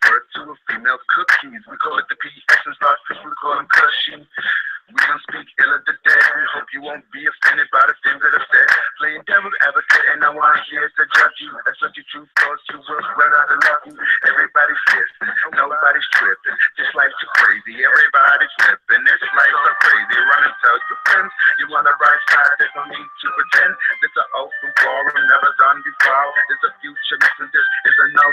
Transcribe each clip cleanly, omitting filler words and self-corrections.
refer to a female cookies. We call it the PX and start people call them cushion. We don't speak ill of the dead. We hope you won't be offended by the things that are said. Playing devil's advocate, and no one here to judge you. That's what your truth thoughts you will run out of love you. Everybody's listening, nobody's tripping. This life's too crazy, everybody's flipping. This life's so crazy. Run and tell your friends you on the right side. There's no need to pretend. It's an open forum, never done before. It's a future mission. This is a no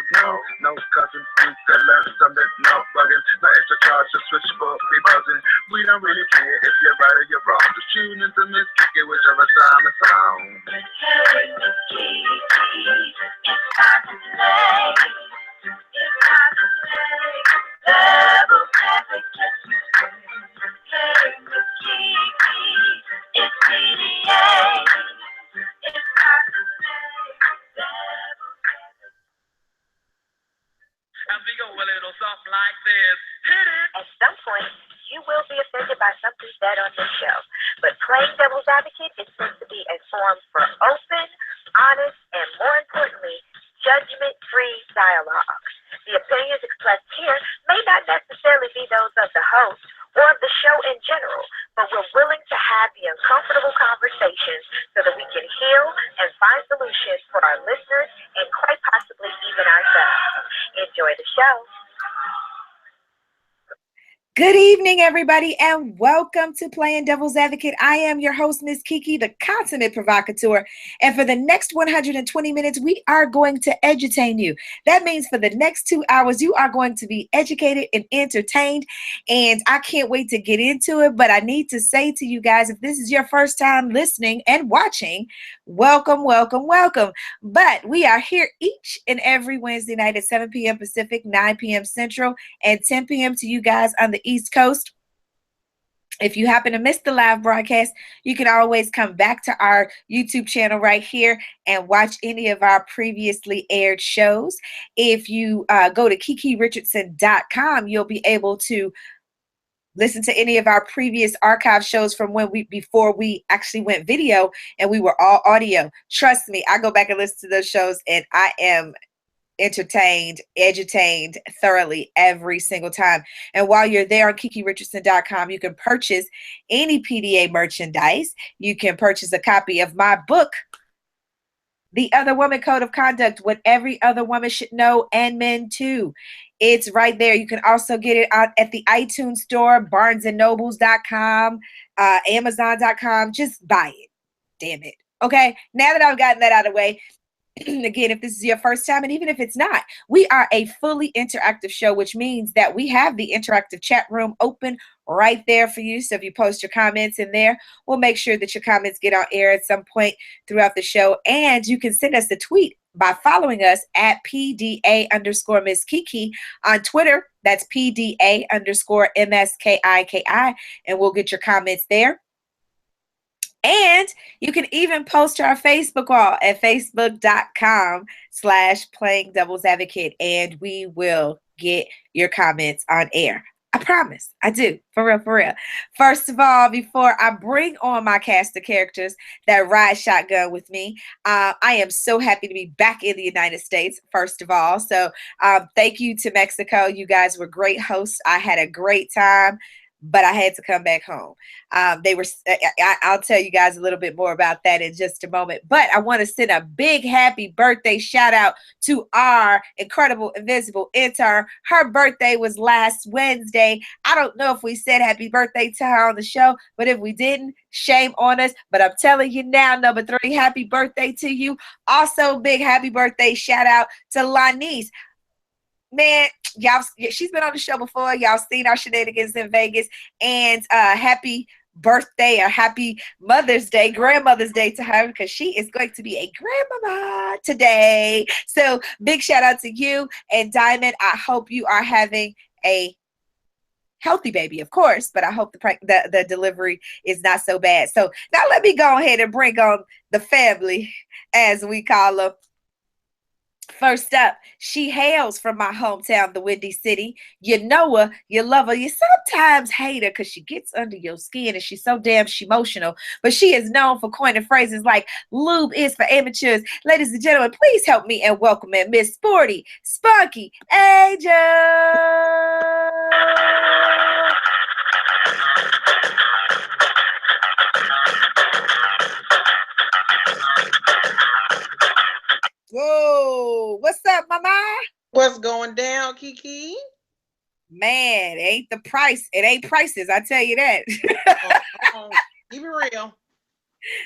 cousin. You can learn something, no bugging. No extra charge to switch for free buzzing. We don't really care if you're right or you're wrong. Just tune into Miss KiKi, whichever time it's on. Hey, Miss KiKi, it's time to play. It's time to play. Devil's advocate. Hey, Miss KiKi, it's PDA. It's time to play. Devil's advocate. And we go a little something like this. Hit it! At some point, you will be offended by something said on this show. But playing devil's advocate is meant to be a forum for open, honest, and more importantly, judgment-free dialogue. The opinions expressed here may not necessarily be those of the host or of the show in general, but we're willing to have the uncomfortable conversations so that we can heal and find solutions for our listeners and quite possibly even ourselves. Enjoy the show. Good evening, everybody, and welcome to Playing Devil's Advocate. I am your host, Miss KiKi, the consummate provocateur. And for the next 120 minutes, we are going to edutain you. That means for the next 2 hours, you are going to be educated and entertained. And I can't wait to get into it. But I need to say to you guys, if this is your first time listening and watching, welcome, welcome, welcome. But we are here each and every Wednesday night at 7 p.m. Pacific, 9 p.m. Central, and 10 p.m. to you guys on the East Coast. If you happen to miss the live broadcast, you can always come back to our YouTube channel right here and watch any of our previously aired shows. If you go to KikiRichardson.com, you'll be able to listen to any of our previous archive shows from before we actually went video and we were all audio. Trust me, I go back and listen to those shows and I am entertained, edutained thoroughly every single time. And while you're there on KikiRichardson.com, you can purchase any PDA merchandise. You can purchase a copy of my book, The Other Woman Code of Conduct, What Every Other Woman Should Know, and Men Too. It's right there. You can also get it at the iTunes store, BarnesandNobles.com, Amazon.com. Just buy it. Damn it. Okay, now that I've gotten that out of the way, again, if this is your first time, and even if it's not, we are a fully interactive show, which means that we have the interactive chat room open right there for you. So if you post your comments in there, we'll make sure that your comments get on air at some point throughout the show. And you can send us a tweet by following us at PDA_Miss KiKi on Twitter. That's PDA_MSKIKI. And we'll get your comments there. And you can even post to our Facebook wall at facebook.com/Playing Devil's Advocate, and we will get your comments on air. I promise. I do. For real, for real. First of all, before I bring on my cast of characters that ride shotgun with me, I am so happy to be back in the United States, first of all. So thank you to Mexico. You guys were great hosts. I had a great time, but I had to come back home. I'll tell you guys a little bit more about that in just a moment. But I want to send a big happy birthday shout out to our incredible invisible intern. Her birthday was last Wednesday. I don't know if we said happy birthday to her on the show, but if we didn't, shame on us. But I'm telling you now, number 3, happy birthday to you. Also, big happy birthday shout out to Lanice. Man, she's been on the show before. Y'all seen our shenanigans in Vegas. And happy birthday or happy Mother's Day, Grandmother's Day to her, because she is going to be a grandmama today. So big shout out to you. And Diamond, I hope you are having a healthy baby, of course, but I hope the delivery is not so bad. So now let me go ahead and bring on the family, as we call them. First up, she hails from my hometown, the Windy City. You know her, you love her, you sometimes hate her because she gets under your skin and she's so damn emotional. But she is known for coining phrases like lube is for amateurs. Ladies and gentlemen, please help me and welcome in Miss Sporty, Spunky Angel. Whoa, what's up, mama? What's going down, KiKi? Man, it ain't the price. It ain't prices, I tell you that. Keep it real.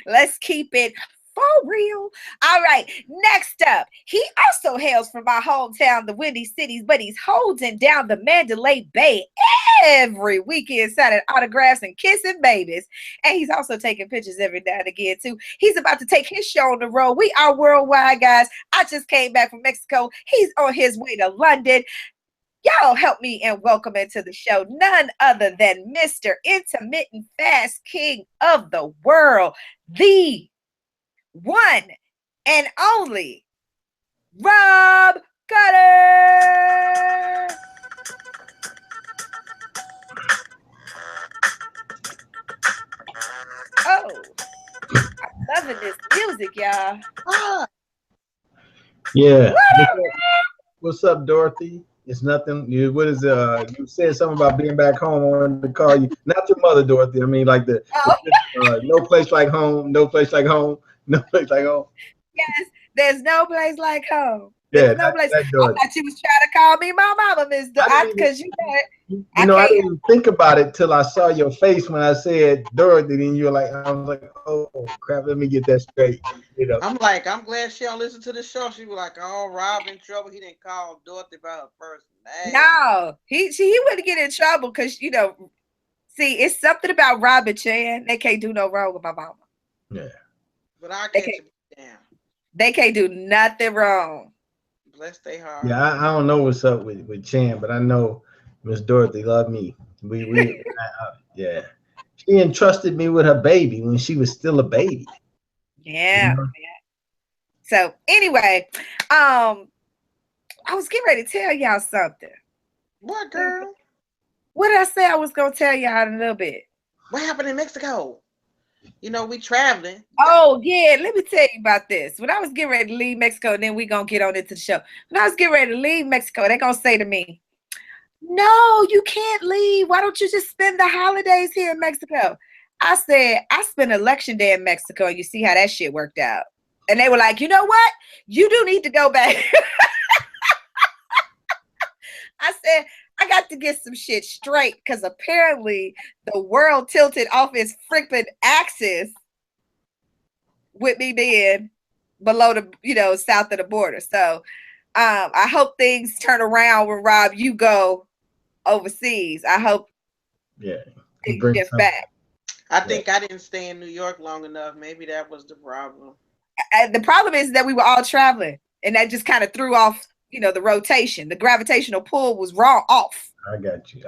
Let's keep it for real. All right, next up, he also hails from my hometown, the Windy Cities, but he's holding down the Mandalay Bay every weekend, signing autographs and kissing babies. And he's also taking pictures every now and again, too. He's about to take his show on the road. We are worldwide, guys. I just came back from Mexico. He's on his way to London. Y'all help me and welcome into the show none other than Mr. Intermittent Fast King of the world, the one and only Rob Cutter. Oh, I'm loving this music, y'all. Yeah. What's up, Dorothy? It's nothing. What is you said something about being back home. I wanted to call you, not your mother, Dorothy. I mean, like no place like home, no place like home, no place like home. Yes, there's no place like home. Yeah, there's no place. I thought you was trying to call me my mama, Miss Dorothy, because I didn't think about it till I saw your face when I said Dorothy, and you were like, I was like, oh crap, let me get that straight. You know. I'm like, I'm glad she don't listen to the show. She was like, oh, Rob in trouble. He didn't call Dorothy by her first name. No, he wouldn't get in trouble because see, it's something about Rob and Chan. They can't do no wrong with my mama. Yeah. But I can't down. They can't do nothing wrong. Bless their heart. Yeah, I don't know what's up with Chan, but I know Miss Dorothy loved me. Yeah. She entrusted me with her baby when she was still a baby. Yeah. You know? So anyway, I was getting ready to tell y'all something. What, girl? What did I say I was gonna tell y'all in a little bit? What happened in Mexico? You know, we traveling. Oh, yeah. Let me tell you about this. When I was getting ready to leave Mexico, and then we going to get on into the show. When I was getting ready to leave Mexico, they're going to say to me, no, you can't leave. Why don't you just spend the holidays here in Mexico? I said, I spent election day in Mexico, and you see how that shit worked out. And they were like, you know what? You do need to go back. I said, I got to get some shit straight because apparently the world tilted off its freaking axis with me being below the, south of the border. So I hope things turn around when Rob, you go overseas. I hope things shift back. I think I didn't stay in New York long enough. Maybe that was the problem. The problem is that we were all traveling and that just kind of threw off the rotation. The gravitational pull was off. I got you.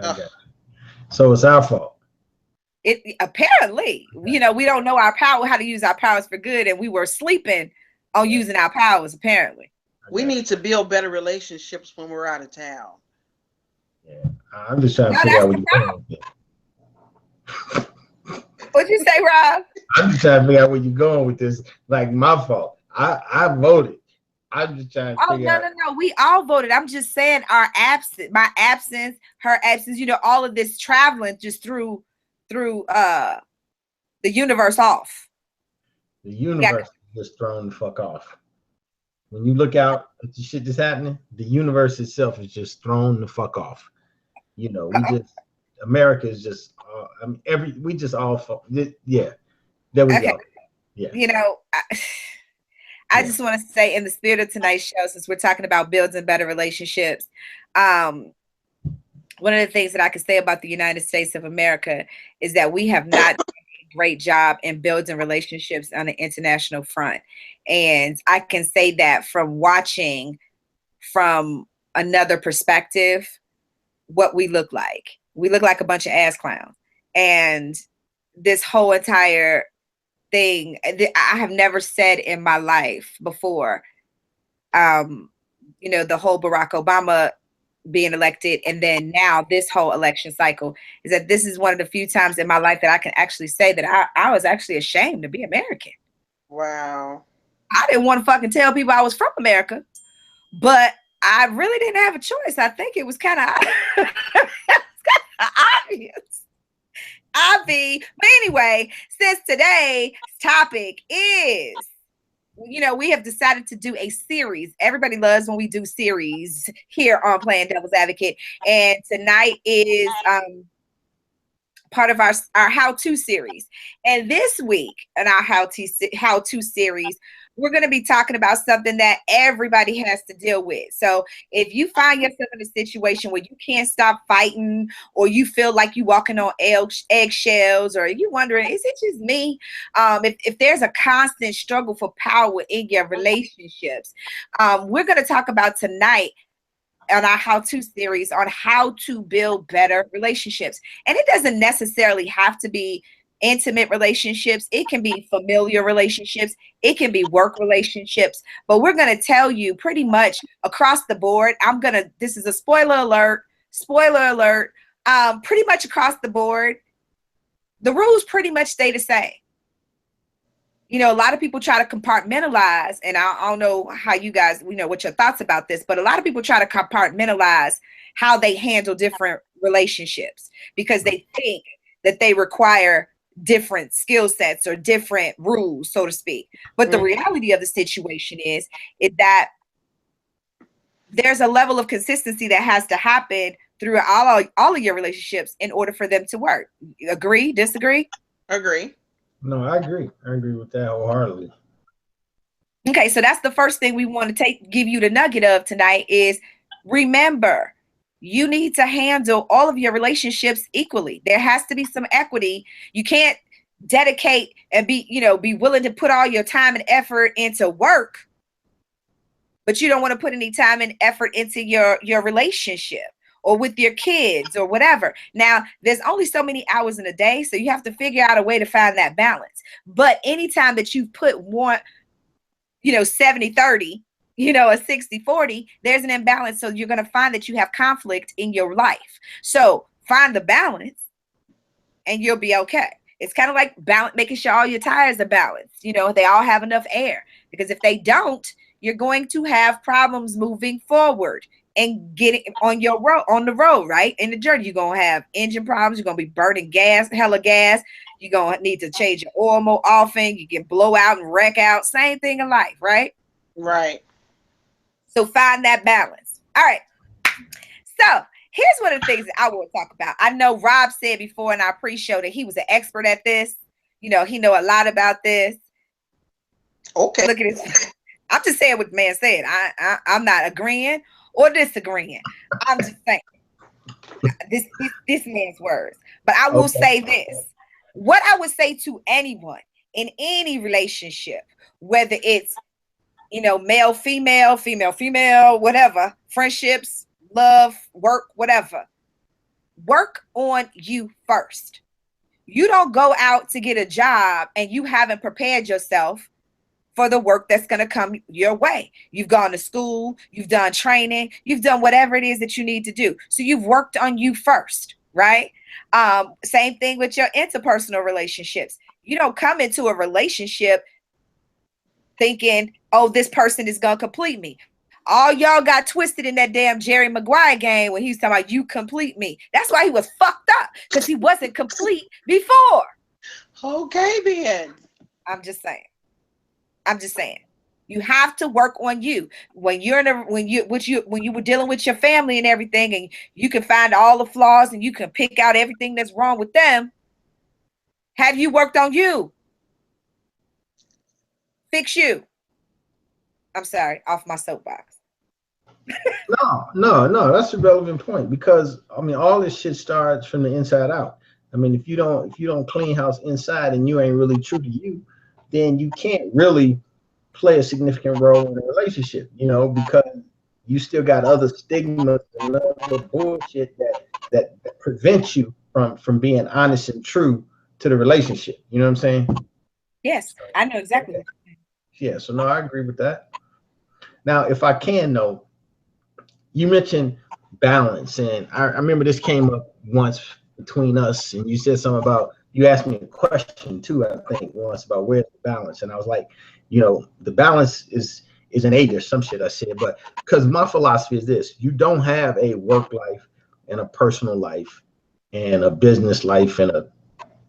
So it's our fault. It apparently, we don't know our power, how to use our powers for good, and we were sleeping on using our powers. Apparently, we need to build better relationships when we're out of town. Yeah, I'm just trying to figure out what you're going with this. What'd you say, Rob? I'm just trying to figure out where you're going with this. Like my fault. I voted. I'm just trying to figure out. No. We all voted. I'm just saying my absence, her absence, all of this traveling just threw the universe off. The universe is just thrown the fuck off. When you look out at the shit that's happening, the universe itself is just thrown the fuck off. America is just we just all yeah. There we go. Yeah. I just want to say, in the spirit of tonight's show, since we're talking about building better relationships, one of the things that I can say about the United States of America is that we have not done a great job in building relationships on an international front. And I can say that from watching from another perspective what we look like. We look like a bunch of ass clowns. And this whole entire thing I have never said in my life before. you know, the whole Barack Obama being elected, and then now this whole election cycle, is that this is one of the few times in my life that I can actually say that I was actually ashamed to be American. Wow. I didn't want to fucking tell people I was from America, but I really didn't have a choice. I think it was kind of obvious. But anyway, since today's topic is, you know, we have decided to do a series. Everybody loves when we do series here on Playing Devil's Advocate. And tonight is part of our how-to series. And this week in our how-to series, we're going to be talking about something that everybody has to deal with. So if you find yourself in a situation where you can't stop fighting, or you feel like you're walking on eggshells, or you wondering, is it just me? If there's a constant struggle for power in your relationships, we're going to talk about tonight on our how-to series on how to build better relationships. And it doesn't necessarily have to be intimate relationships. It can be familiar relationships. It can be work relationships. But we're going to tell you pretty much across the board. This is a spoiler alert, pretty much across the board. The rules pretty much stay the same. You know, a lot of people try to compartmentalize, and I don't know how you guys, you know, what your thoughts about this, but a lot of people try to compartmentalize how they handle different relationships because they think that they require different skill sets or different rules, so to speak. But the reality of the situation is that there's a level of consistency that has to happen through all of your relationships in order for them to work. Agree? Disagree? Agree. No, I agree. I agree with that wholeheartedly. Okay, so that's the first thing we want to give you the nugget of tonight is remember, you need to handle all of your relationships equally. There has to be some equity. You can't dedicate and be willing to put all your time and effort into work, but you don't want to put any time and effort into your relationship or with your kids or whatever. Now, there's only so many hours in a day, so you have to figure out a way to find that balance. But anytime that you put one, 70-30, a 60-40, there's an imbalance. So you're going to find that you have conflict in your life. So find the balance and you'll be okay. It's kind of like making sure all your tires are balanced. They all have enough air, because if they don't, you're going to have problems moving forward and getting on the road, right? In the journey, you're going to have engine problems. You're going to be burning hella gas. You're going to need to change your oil more often. You can blow out and wreck out. Same thing in life, right? Right. So find that balance. All right. So here's one of the things that I want to talk about. I know Rob said before in our pre-show that he was an expert at this. He know a lot about this. Okay. Look at this. I'm just saying what the man said. I'm not agreeing or disagreeing. I'm just saying this man's words. But I will say this. What I would say to anyone in any relationship, whether it's male, female, whatever, friendships, love, work, whatever, work on you first. You don't go out to get a job and you haven't prepared yourself for the work that's going to come your way. You've gone to school, you've done training, you've done whatever it is that you need to do. So you've worked on you first, right? Same thing with your interpersonal relationships. You don't come into a relationship thinking, oh, this person is going to complete me. All y'all got twisted in that damn Jerry Maguire game when he was talking about you complete me. That's why he was fucked up, because he wasn't complete before. Okay, then. I'm just saying. You have to work on you. When you were dealing with your family and everything, and you can find all the flaws and you can pick out everything that's wrong with them. Have you worked on you? Fix you. I'm sorry, off my soapbox. No, that's a relevant point, because all this shit starts from the inside out. If you don't clean house inside and you ain't really true to you, then you can't really play a significant role in a relationship, because you still got other stigmas and other bullshit that prevents you from being honest and true to the relationship. You know what I'm saying? Yes, I know exactly. Yeah, so no, I agree with that. Now, if I can know, you mentioned balance, and I remember this came up once between us, and you said something about, you asked me a question too, I think once, about where's the balance, and I was like, the balance is an age or some shit I said, but because my philosophy is this: you don't have a work life and a personal life and a business life and a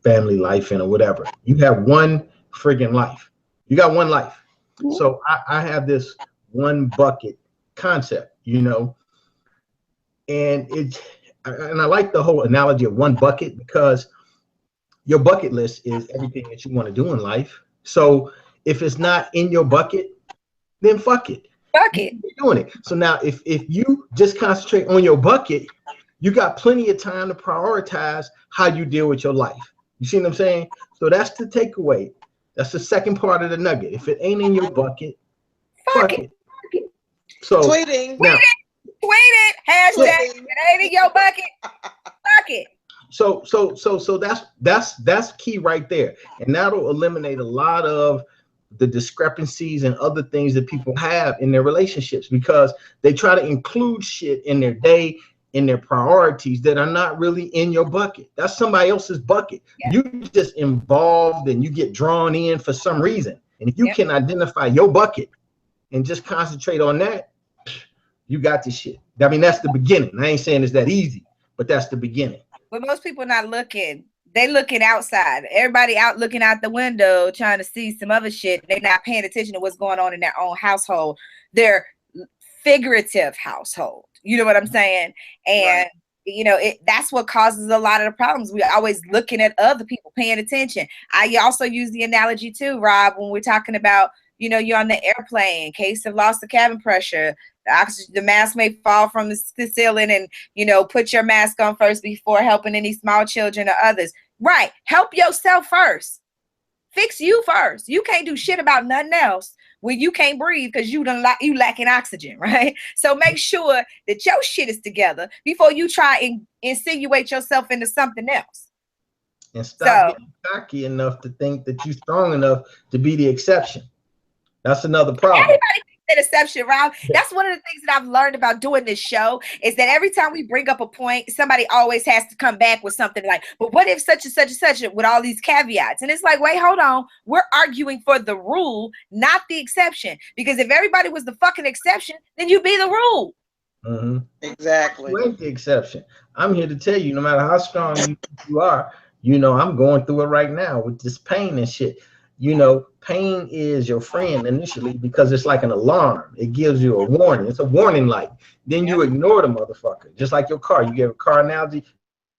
family life and a whatever. You have one friggin' life. You got one life. So I have this one bucket concept, and I like the whole analogy of one bucket, because your bucket list is everything that you want to do in life. So if it's not in your bucket, then fuck it. Fuck it. You're doing it. So now if you just concentrate on your bucket, you got plenty of time to prioritize how you deal with your life. You see what I'm saying? So that's the takeaway. That's the second part of the nugget. If it ain't in your bucket, fuck it. So tweeting. Now, tweet it. Hashtag it ain't in your bucket. Fuck it. So that's key right there. And that'll eliminate a lot of the discrepancies and other things that people have in their relationships, because they try to include shit in their day, in their priorities, that are not really in your bucket. That's somebody else's bucket. Yeah. You just involved and you get drawn in for some reason. And if you can identify your bucket and just concentrate on that, you got this shit. I mean, that's the beginning. I ain't saying it's that easy, but that's the beginning. But most people not looking. They looking outside. Everybody out looking out the window trying to see some other shit. They're not paying attention to what's going on in their own household. Their figurative household. You know what I'm saying? And that's what causes a lot of the problems. We're always looking at other people, paying attention. I also use the analogy too, Rob, when we're talking about, you're on the airplane, in case of loss of cabin pressure. The mask may fall from the ceiling, and put your mask on first before helping any small children or others. Right. Help yourself first. Fix you first. You can't do shit about nothing else when you can't breathe because you lacking oxygen, right? So make sure that your shit is together before you try and insinuate yourself into something else. And stop getting cocky enough to think that you're strong enough to be the exception. That's another problem. Everybody thinks that exception, Rob. That's one of the things that I've learned about doing this show, is that every time we bring up a point, somebody always has to come back with something like, but what if such and such and such, with all these caveats? And it's like, wait, hold on. We're arguing for the rule, not the exception. Because if everybody was the fucking exception, then you'd be the rule. Mm-hmm. Exactly. You ain't the exception. I'm here to tell you, no matter how strong you are, I'm going through it right now with this pain and shit. Pain is your friend initially, because it's like an alarm. It gives you a warning. It's a warning light. Then you ignore the motherfucker. Just like your car. You give a car analogy.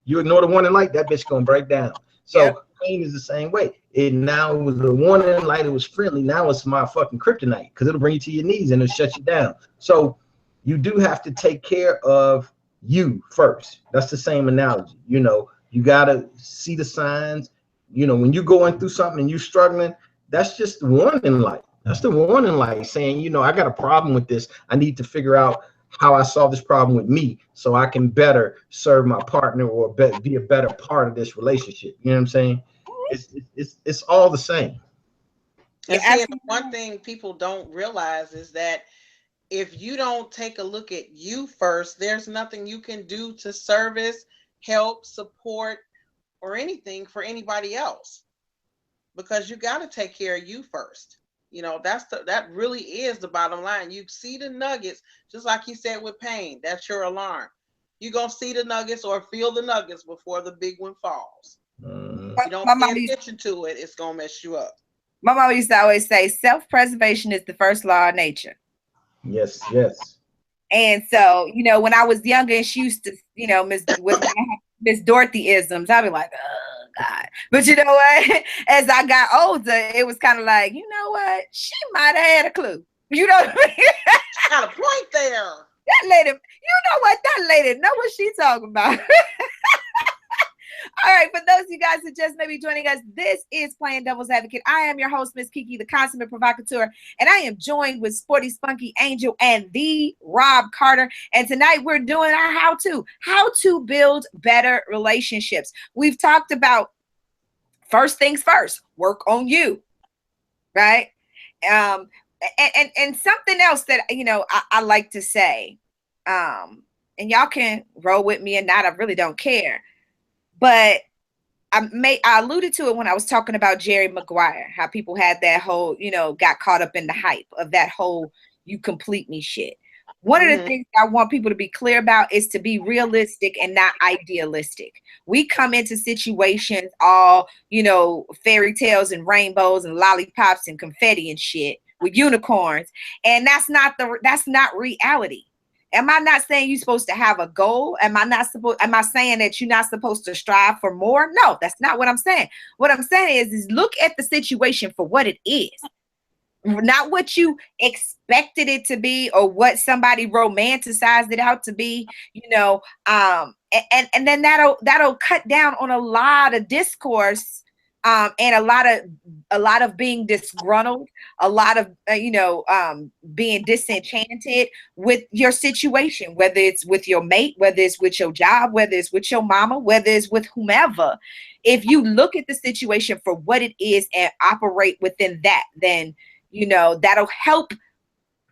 You ignore the warning light, that bitch gonna break down. So pain is the same way. It now was a warning light. It was friendly. Now it's my fucking kryptonite, because it'll bring you to your knees and it'll shut you down. So you do have to take care of you first. That's the same analogy. You gotta see the signs. When you're going through something and you're struggling, that's just the warning light. That's the warning light saying, I got a problem with this. I need to figure out how I solve this problem with me so I can better serve my partner or be a better part of this relationship. You know what I'm saying? It's all the same. And see, one thing people don't realize is that if you don't take a look at you first, there's nothing you can do to service, help, support, or anything for anybody else, because you got to take care of you first. That really is the bottom line. You see the nuggets, just like you said with pain. That's your alarm. You're gonna see the nuggets or feel the nuggets before the big one falls. If you don't pay attention to it, it's gonna mess you up. My mom used to always say, self-preservation is the first law of nature. Yes. And so, when I was younger, and she used to, Miss Dorothy-isms, I'd be like, oh God. But you know what? As I got older, it was kind of like, you know what? She might have had a clue. You know what I mean? Got a point there. That lady, that lady know what she's talking about. All right, for those of you guys who just may be joining us, this is Playing Devil's Advocate. I am your host, Miss KiKi, the consummate provocateur, and I am joined with Sporty Spunky Angel and the Rob Carter. And tonight we're doing our how to build better relationships. We've talked about first things first, work on you, right? And something else that I like to say and y'all can roll with me or not, I really don't care. But I alluded to it when I was talking about Jerry Maguire, how people had that whole, got caught up in the hype of that whole "you complete me" shit. One of the things I want people to be clear about is to be realistic and not idealistic. We come into situations all, fairy tales and rainbows and lollipops and confetti and shit with unicorns, and that's not reality. Am I not saying you're supposed to have a goal? Am I saying that you're not supposed to strive for more? No, that's not what I'm saying. What I'm saying is look at the situation for what it is. Not what you expected it to be or what somebody romanticized it out to be, and then that'll cut down on a lot of discourse, and a lot of being disgruntled, a lot of being disenchanted with your situation, whether it's with your mate, whether it's with your job, whether it's with your mama, whether it's with whomever. If you look at the situation for what it is and operate within that, then that'll help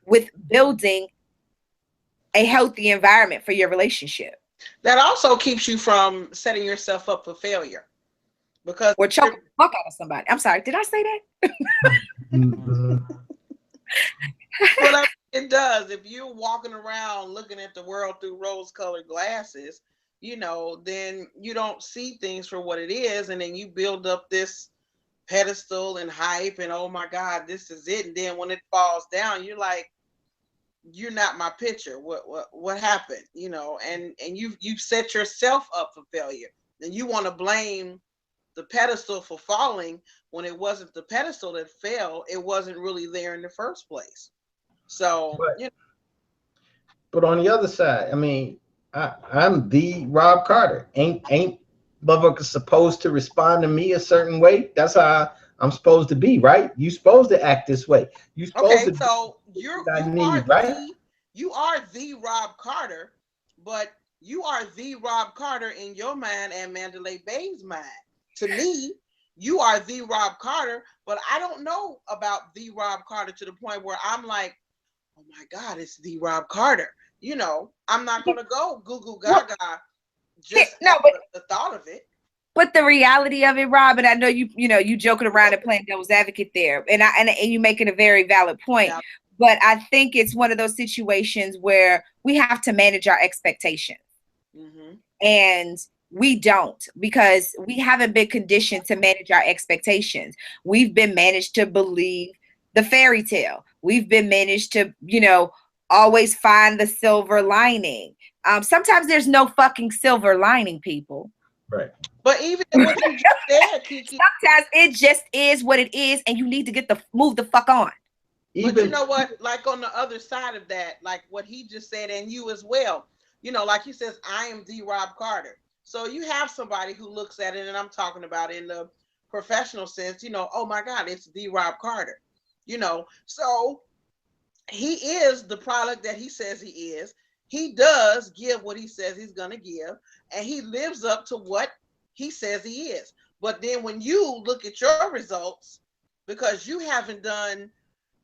with building a healthy environment for your relationship. That also keeps you from setting yourself up for failure. Because or choking the fuck out of somebody. I'm sorry, did I say that? Well, it does. If you're walking around looking at the world through rose-colored glasses, then you don't see things for what it is, and then you build up this pedestal and hype, and oh my God, this is it. And then when it falls down, you're like, you're not my picture. What happened? And you've set yourself up for failure. And you want to blame the pedestal for falling when it wasn't the pedestal that fell. It wasn't really there in the first place. So, but on the other side, I mean, I'm the Rob Carter. Ain't motherfucker supposed to respond to me a certain way? That's how I'm supposed to be, right? You supposed to act this way. You supposed to. So you are the Rob Carter, but you are the Rob Carter in your mind and Mandalay Bay's mind. To me, you are the Rob Carter, but I don't know about the Rob Carter to the point where I'm like, oh my God, it's the Rob Carter. I'm not going to go goo goo gaga just the thought of it. But the reality of it, Rob, and I know you joking around and playing devil's advocate there, and you making a very valid point. Yeah. But I think it's one of those situations where we have to manage our expectations, and we don't, because we haven't been conditioned to manage our expectations. We've been managed to believe the fairy tale. We've been managed to, always find the silver lining. Sometimes there's no fucking silver lining, people. Right. But even what you just said, KiKi, sometimes it just is what it is, and you need to move the fuck on. But you know what? Like on the other side of that, like what he just said, and you as well. Like he says, I am the Rob Carter. So you have somebody who looks at it, and I'm talking about in the professional sense, oh my God, it's the Rob Carter. So he is the product that he says he is. He does give what he says he's going to give, and he lives up to what he says he is. But then when you look at your results, because you haven't done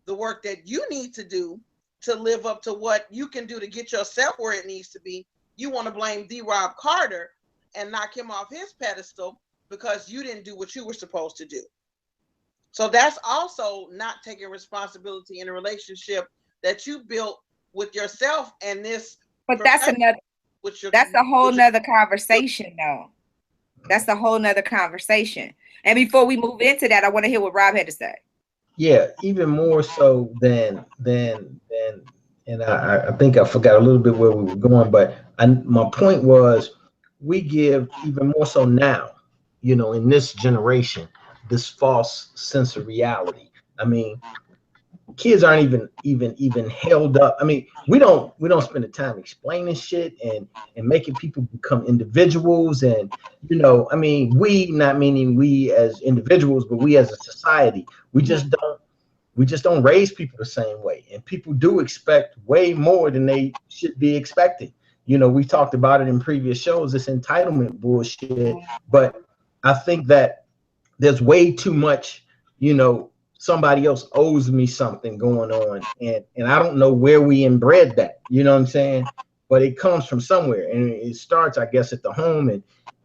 the work that you need to do to live up to what you can do to get yourself where it needs to be, you want to blame D. Rob Carter and knock him off his pedestal because you didn't do what you were supposed to do. So that's also not taking responsibility in a relationship that you built with yourself and this. But that's a whole nother conversation though. That's a whole nother conversation. And before we move into that, I want to hear what Rob had to say. Yeah, even more so than and I think I forgot a little bit where we were going, but my point was we give even more so now, in this generation, this false sense of reality. I mean, kids aren't even held up. I mean, we don't spend the time explaining shit and making people become individuals. And I mean, we, not meaning we as individuals, but we as a society, we just don't raise people the same way. And people do expect way more than they should be expecting. We talked about it in previous shows, this entitlement bullshit. But I think that there's way too much, somebody else owes me something going on. And I don't know where we inbred that. You know what I'm saying? but it comes from somewhere, and it starts, I guess, at the home,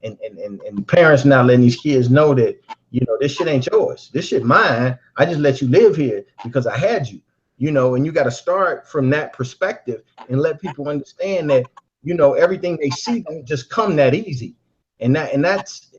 and parents not letting these kids know that, you know, this shit ain't yours. This shit mine. I just let you live here because I had you, you know, and you got to start from that perspective and let people understand that, you know, everything they see don't just come that easy. And that's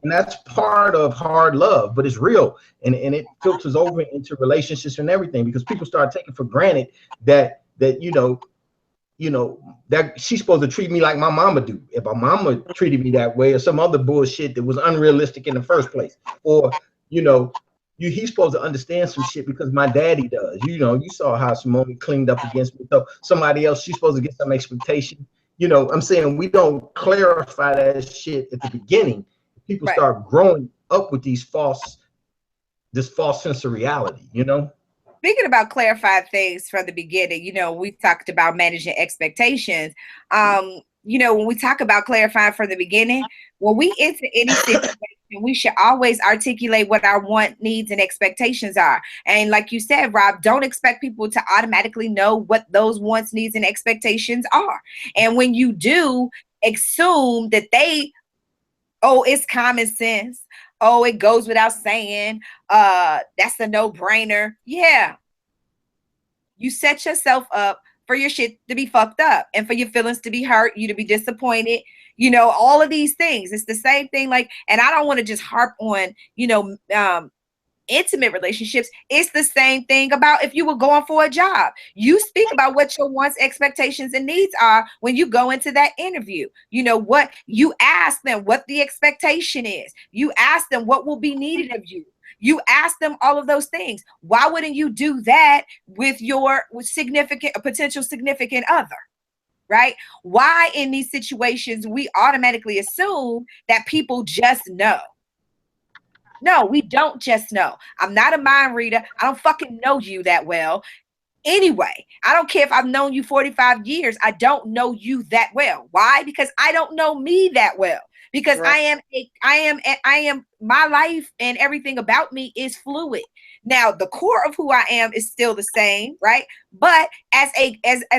part of hard love, but it's real, and it filters over into relationships and everything, because people start taking for granted that you know, that she's supposed to treat me like my mama do. If my mama treated me that way, or some other bullshit that was unrealistic in the first place, or, you know, he's supposed to understand some shit because my daddy does. You know, you saw how Simone cleaned up against me. So somebody else, she's supposed to get some expectation. You know, I'm saying we don't clarify that shit at the beginning. People start growing up with this false sense of reality, you know? Speaking about clarified things from the beginning, you know, we talked about managing expectations. You know, when we talk about clarifying from the beginning, when we enter any situation, we should always articulate what our want, needs, and expectations are. And like you said, Rob, don't expect people to automatically know what those wants, needs, and expectations are. And when you do, assume that it's common sense. Oh, it goes without saying. That's a no-brainer. Yeah. You set yourself up for your shit to be fucked up and for your feelings to be hurt, you to be disappointed, you know, all of these things. It's the same thing. Like, and I don't want to just harp on, you know, intimate relationships. It's the same thing about if you were going for a job. You speak about what your wants, expectations, and needs are when you go into that interview. You know what? You ask them what the expectation is. You ask them what will be needed of you. You ask them all of those things. Why wouldn't you do that with your potential significant other? Right? Why in these situations we automatically assume that people just know? No, we don't just know. I'm not a mind reader. I don't fucking know you that well. Anyway, I don't care if I've known you 45 years. I don't know you that well. Why? Because I don't know me that well. Because right. I am my life and everything about me is fluid. Now, the core of who I am is still the same, right? But as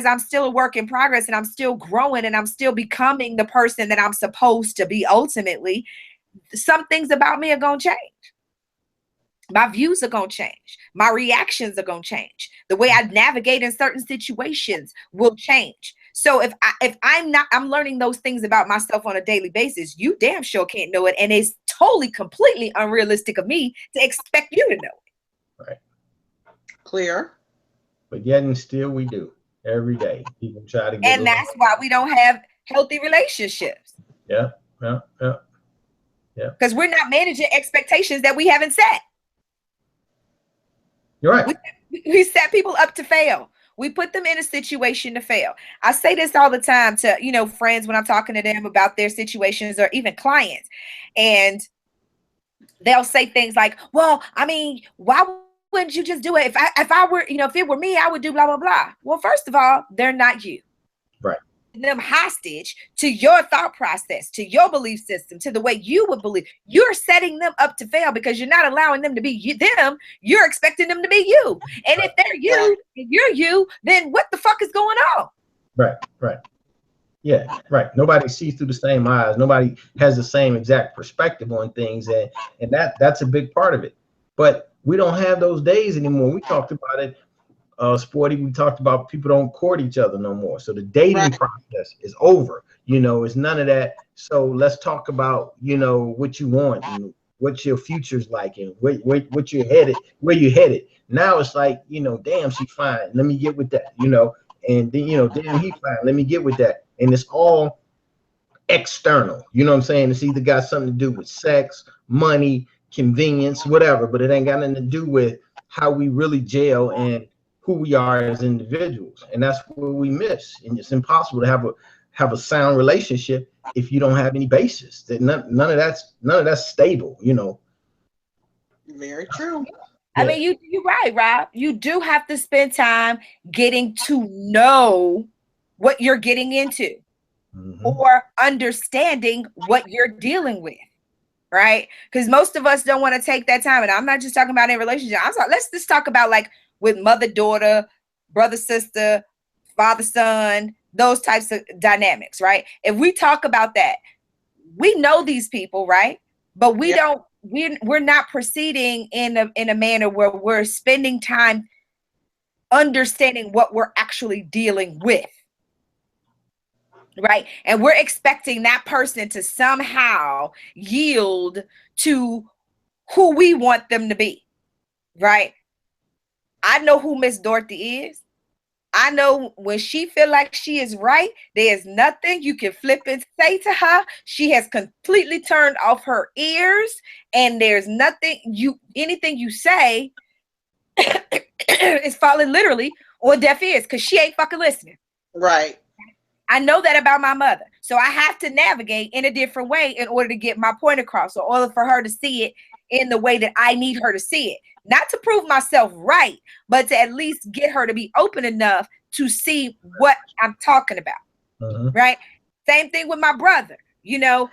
I'm still a work in progress, and I'm still growing, and I'm still becoming the person that I'm supposed to be ultimately, some things about me are going to change. My views are going to change. My reactions are going to change. The way I navigate in certain situations will change. So if I'm learning those things about myself on a daily basis, you damn sure can't know it. And it's totally, completely unrealistic of me to expect you to know it. Right. Clear. But yet and still we do every day. People try to get. And that's why we don't have healthy relationships. Yeah. Because we're not managing expectations that we haven't set. You're right. We set people up to fail. We put them in a situation to fail. I say this all the time to, you know, friends when I'm talking to them about their situations, or even clients. And they'll say things like, well, I mean, why wouldn't you just do it? If I were, you know, if it were me, I would do blah, blah, blah. Well, first of all, they're not you. Right. Them hostage to your thought process, to your belief system, to the way you would believe. You're setting them up to fail because you're not allowing them to be them. You're expecting them to be you. And if they're you, if you're you, then what the fuck is going on? Right. Yeah, right. Nobody sees through the same eyes. Nobody has the same exact perspective on things, and that's a big part of it. But we don't have those days anymore. We talked about it. Sporty, we talked about people don't court each other no more. So the dating process is over. You know, it's none of that. So let's talk about, you know, what you want and what your future's like and what you're headed, where you're headed. Now it's like, you know, damn, she fine. Let me get with that, you know, and then, you know, damn, he fine. Let me get with that. And it's all external. You know what I'm saying? It's either got something to do with sex, money, convenience, whatever, but it ain't got nothing to do with how we really gel and who we are as individuals. And that's what we miss. And it's impossible to have a sound relationship if you don't have any basis. That none of that's stable, you know. Very true. I mean, you're right, Rob. You do have to spend time getting to know what you're getting into, or understanding what you're dealing with, right? Because most of us don't want to take that time. And I'm not just talking about in relationship. Let's just talk about like with mother, daughter, brother, sister, father, son, those types of dynamics, right? If we talk about that, we know these people, right? But we don't, we're not proceeding in a manner where we're spending time understanding what we're actually dealing with, right? And we're expecting that person to somehow yield to who we want them to be, right? I know who Miss Dorothy is. I know when she feel like she is right, there's nothing you can flip and say to her. She has completely turned off her ears, and there's nothing anything you say is falling literally on deaf ears because she ain't fucking listening. Right. I know that about my mother. So I have to navigate in a different way in order to get my point across, or in order for her to see it in the way that I need her to see it. Not to prove myself right, but to at least get her to be open enough to see what I'm talking about. Right? Same thing with my brother. You know,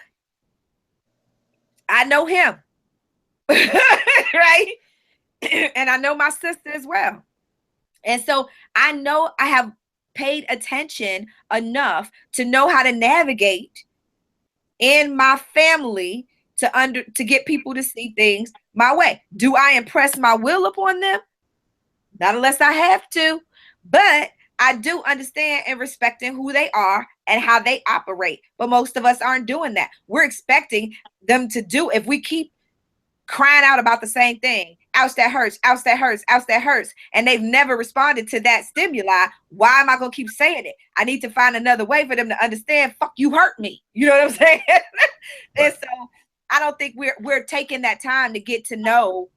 I know him. Right? And I know my sister as well. And so I know I have paid attention enough to know how to navigate in my family to get people to see things my way. Do I impress my will upon them? Not unless I have to, but I do understand and respecting who they are and how they operate. But most of us aren't doing that. We're expecting them to do, if we keep crying out about the same thing, ouch, that hurts, ouch, that hurts, ouch, that hurts, and they've never responded to that stimuli, why am I going to keep saying it? I need to find another way for them to understand, fuck, you hurt me. You know what I'm saying? And so I don't think we're taking that time to get to know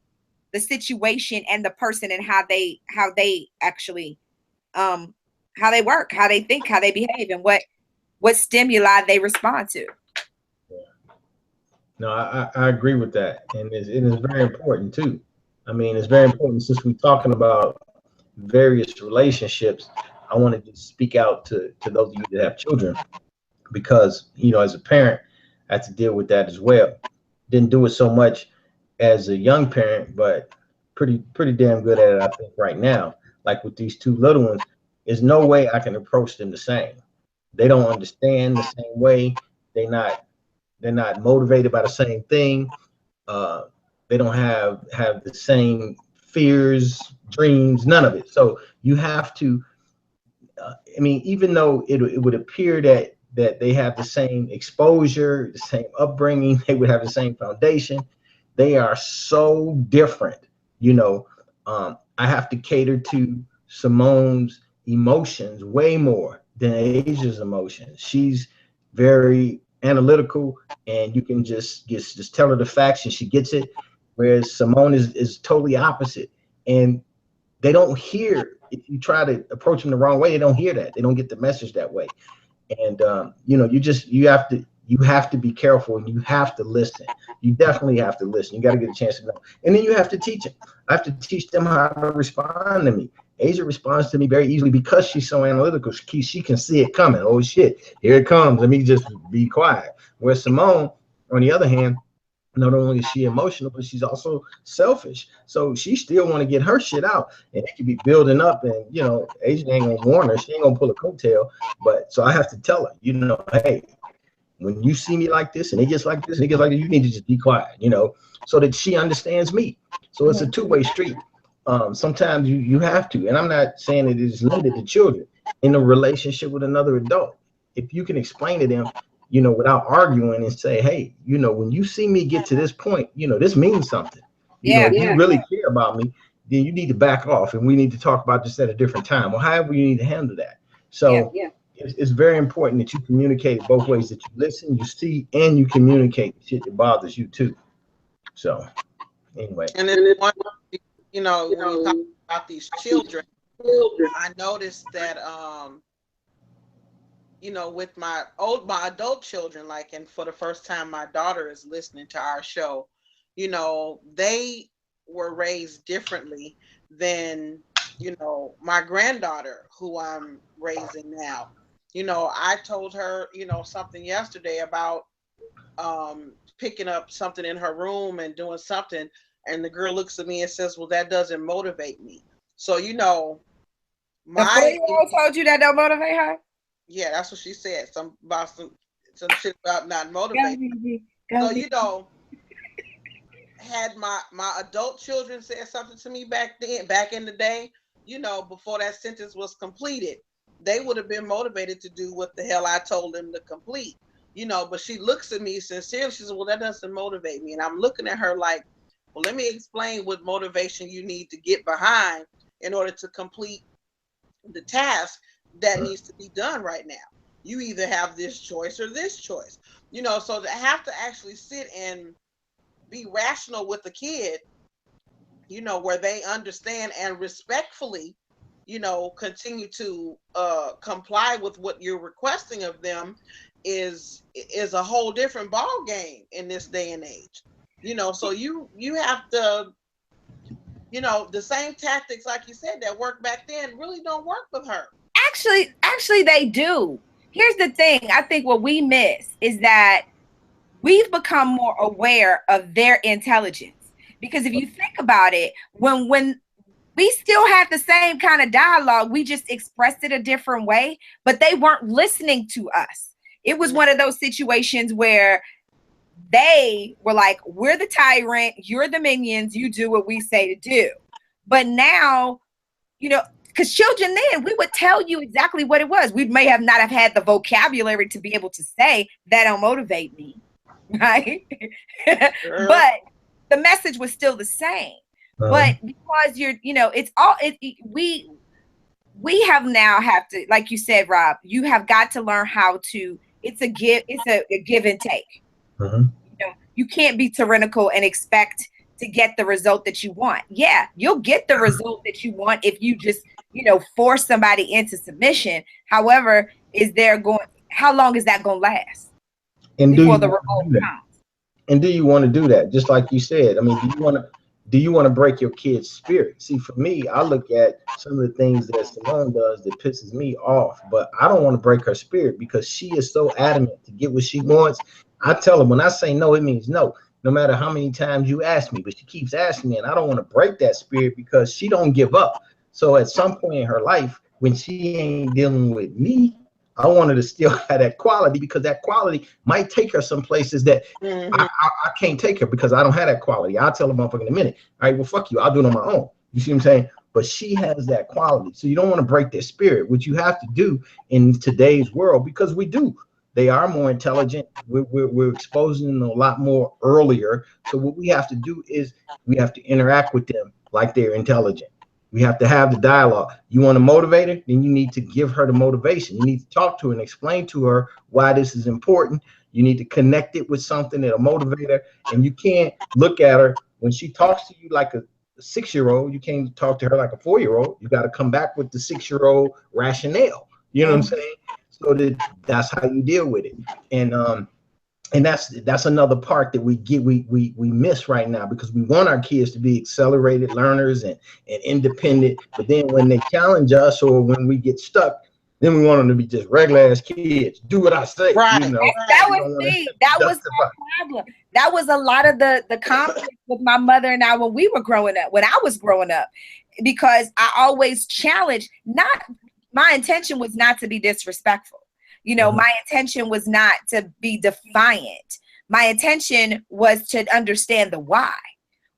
the situation and the person and how they actually how they work, how they think, how they behave, and what stimuli they respond to. No, I agree with that, and it is very important too. I mean, it's very important since we're talking about various relationships. I wanted to speak out to those of you that have children, because as a parent, I had to deal with that as well. Didn't do it so much as a young parent, but pretty damn good at it, I think, right now. Like with these two little ones, there's no way I can approach them the same. They don't understand the same way. They're not motivated by the same thing. They don't have the same fears, dreams, none of it. So you have to, I mean, even though it would appear that they have the same exposure, the same upbringing, they would have the same foundation, they are so different. I have to cater to Simone's emotions way more than Asia's emotions. She's very analytical, and you can just tell her the facts and she gets it, whereas Simone is totally opposite. And they don't hear, if you try to approach them the wrong way, they don't hear that. They don't get the message that way. And you have to be careful, and you have to listen. You definitely have to listen. You got to get a chance to know. And then you have to teach them. I have to teach them how to respond to me. Asia responds to me very easily because she's so analytical. She can see it coming. Oh shit, here it comes. Let me just be quiet. Whereas Simone, on the other hand, not only is she emotional, but she's also selfish. So she still want to get her shit out, and it could be building up. And Asia ain't gonna warn her. She ain't gonna pull a coattail. But so I have to tell her, hey, when you see me like this, and it gets like this, and it gets like this, you need to just be quiet. So that she understands me. So it's a two-way street. Sometimes you have to, and I'm not saying it is limited to children. In a relationship with another adult, if you can explain to them, without arguing, and say, hey, when you see me get to this point, this means something. If you really care about me, then you need to back off, and we need to talk about this at a different time, or however you need to handle that. So it's very important that you communicate both ways, that you listen, you see, and you communicate the shit that bothers you too. So anyway. And then when you talk about these children, I noticed that with my adult children, and for the first time my daughter is listening to our show, they were raised differently than my granddaughter, who I'm raising now. I told her something yesterday about picking up something in her room and doing something, and the girl looks at me and says, well, that doesn't motivate me. So my 4-year-old told you that don't motivate her? Yeah, that's what she said. Some shit about not motivated. Go, So, you know, had my adult children said something to me back in the day, you know, before that sentence was completed, they would have been motivated to do what the hell I told them to complete. You know, but she looks at me sincerely. She says, well, that doesn't motivate me. And I'm looking at her like, well, let me explain what motivation you need to get behind in order to complete the task that needs to be done right now. You either have this choice or this choice. You know, so to have to actually sit and be rational with the kid, you know, where they understand and respectfully, you know, continue to comply with what you're requesting of them is a whole different ball game in this day and age. You know, so you have to, you know, the same tactics, like you said, that worked back then really don't work with her. Actually they do. Here's the thing. I think what we miss is that we've become more aware of their intelligence. Because if you think about it, when we still had the same kind of dialogue, we just expressed it a different way, but they weren't listening to us. It was one of those situations where they were like, we're the tyrant, you're the minions, you do what we say to do. But now, you know, because children then, we would tell you exactly what it was. We may have not have had the vocabulary to be able to say, that don't motivate me, right? But the message was still the same. But because you know, it's all, we have to, like you said, Rob, you have got to learn how to, it's a give and take. You know, you can't be tyrannical and expect to get the result that you want. Yeah, you'll get the result that you want if you just, you know, force somebody into submission. However, how long is that going to last? And before the revolt comes? And do you want to do that? Just like you said, I mean, do you want to break your kid's spirit? See, for me, I look at some of the things that Simone does that pisses me off, but I don't want to break her spirit because she is so adamant to get what she wants. I tell her when I say no, it means no, no matter how many times you ask me, but she keeps asking me, and I don't want to break that spirit because she don't give up. So at some point in her life, when she ain't dealing with me, I want her to still have that quality, because that quality might take her some places that I can't take her because I don't have that quality. I'll tell her motherfucker in a minute. All right, well, fuck you. I'll do it on my own. You see what I'm saying? But she has that quality. So you don't want to break their spirit, which you have to do in today's world, because we do. They are more intelligent. We're exposing them a lot more earlier. So what we have to do is we have to interact with them like they're intelligent. We have to have the dialogue. You want to motivate her, then you need to give her the motivation. You need to talk to her and explain to her why this is important. You need to connect it with something that'll motivate her. And you can't look at her when she talks to you like a 6-year-old. You can't talk to her like a 4-year-old. You got to come back with the 6-year-old rationale. You know what I'm saying? So that's how you deal with it. And that's another part that we miss right now, because we want our kids to be accelerated learners and independent. But then when they challenge us or when we get stuck, then we want them to be just regular ass kids. Do what I say. Right. You know? That was me. That was my problem. That was a lot of the conflict with my mother and I when we were growing up, when I was growing up, because I always challenged. My intention was not to be disrespectful. You know, my intention was not to be defiant. My intention was to understand the why.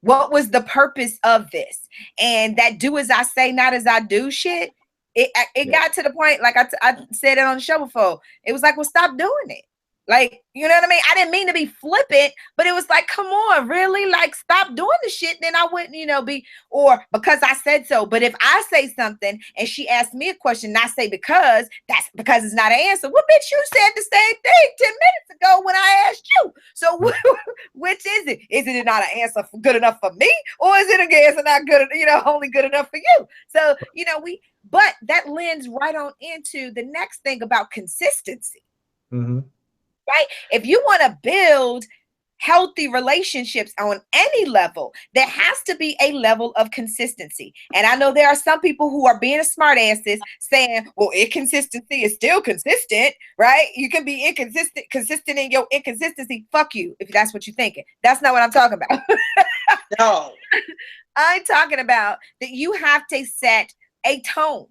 What was the purpose of this? And that do as I say, not as I do shit. It got to the point, like I said it on the show before. It was like, well, stop doing it. Like, you know what I mean? I didn't mean to be flippant, but it was like, come on, really? Like, stop doing the shit. Then I wouldn't, you know, or because I said so. But if I say something and she asked me a question and I say because, that's because it's not an answer. Well, bitch, you said the same thing 10 minutes ago when I asked you. So which is it? Is it not an answer good enough for me? Or is it an answer not good, you know, only good enough for you? So, you know, but that lends right on into the next thing about consistency. Right? If you want to build healthy relationships on any level, there has to be a level of consistency. And I know there are some people who are being smart asses saying, well, inconsistency is still consistent, right? You can be consistent in your inconsistency. Fuck you, if that's what you're thinking. That's not what I'm talking about. No. I'm talking about that you have to set a tone.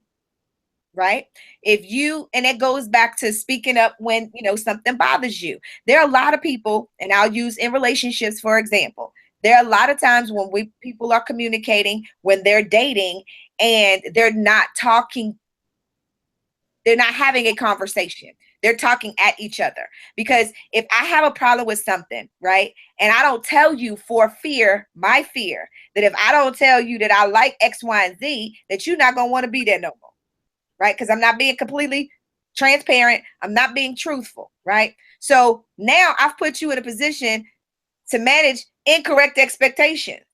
right? If you, and it goes back to speaking up when, something bothers you. There are a lot of people, and I'll use in relationships, for example, there are a lot of times when people are communicating, when they're dating, and they're not talking, they're not having a conversation. They're talking at each other. Because if I have a problem with something, right, and I don't tell you for fear, my fear, that if I don't tell you that I like X, Y, and Z, that you're not going to want to be there no more, right? Because I'm not being completely transparent. I'm not being truthful, right? So now I've put you in a position to manage incorrect expectations.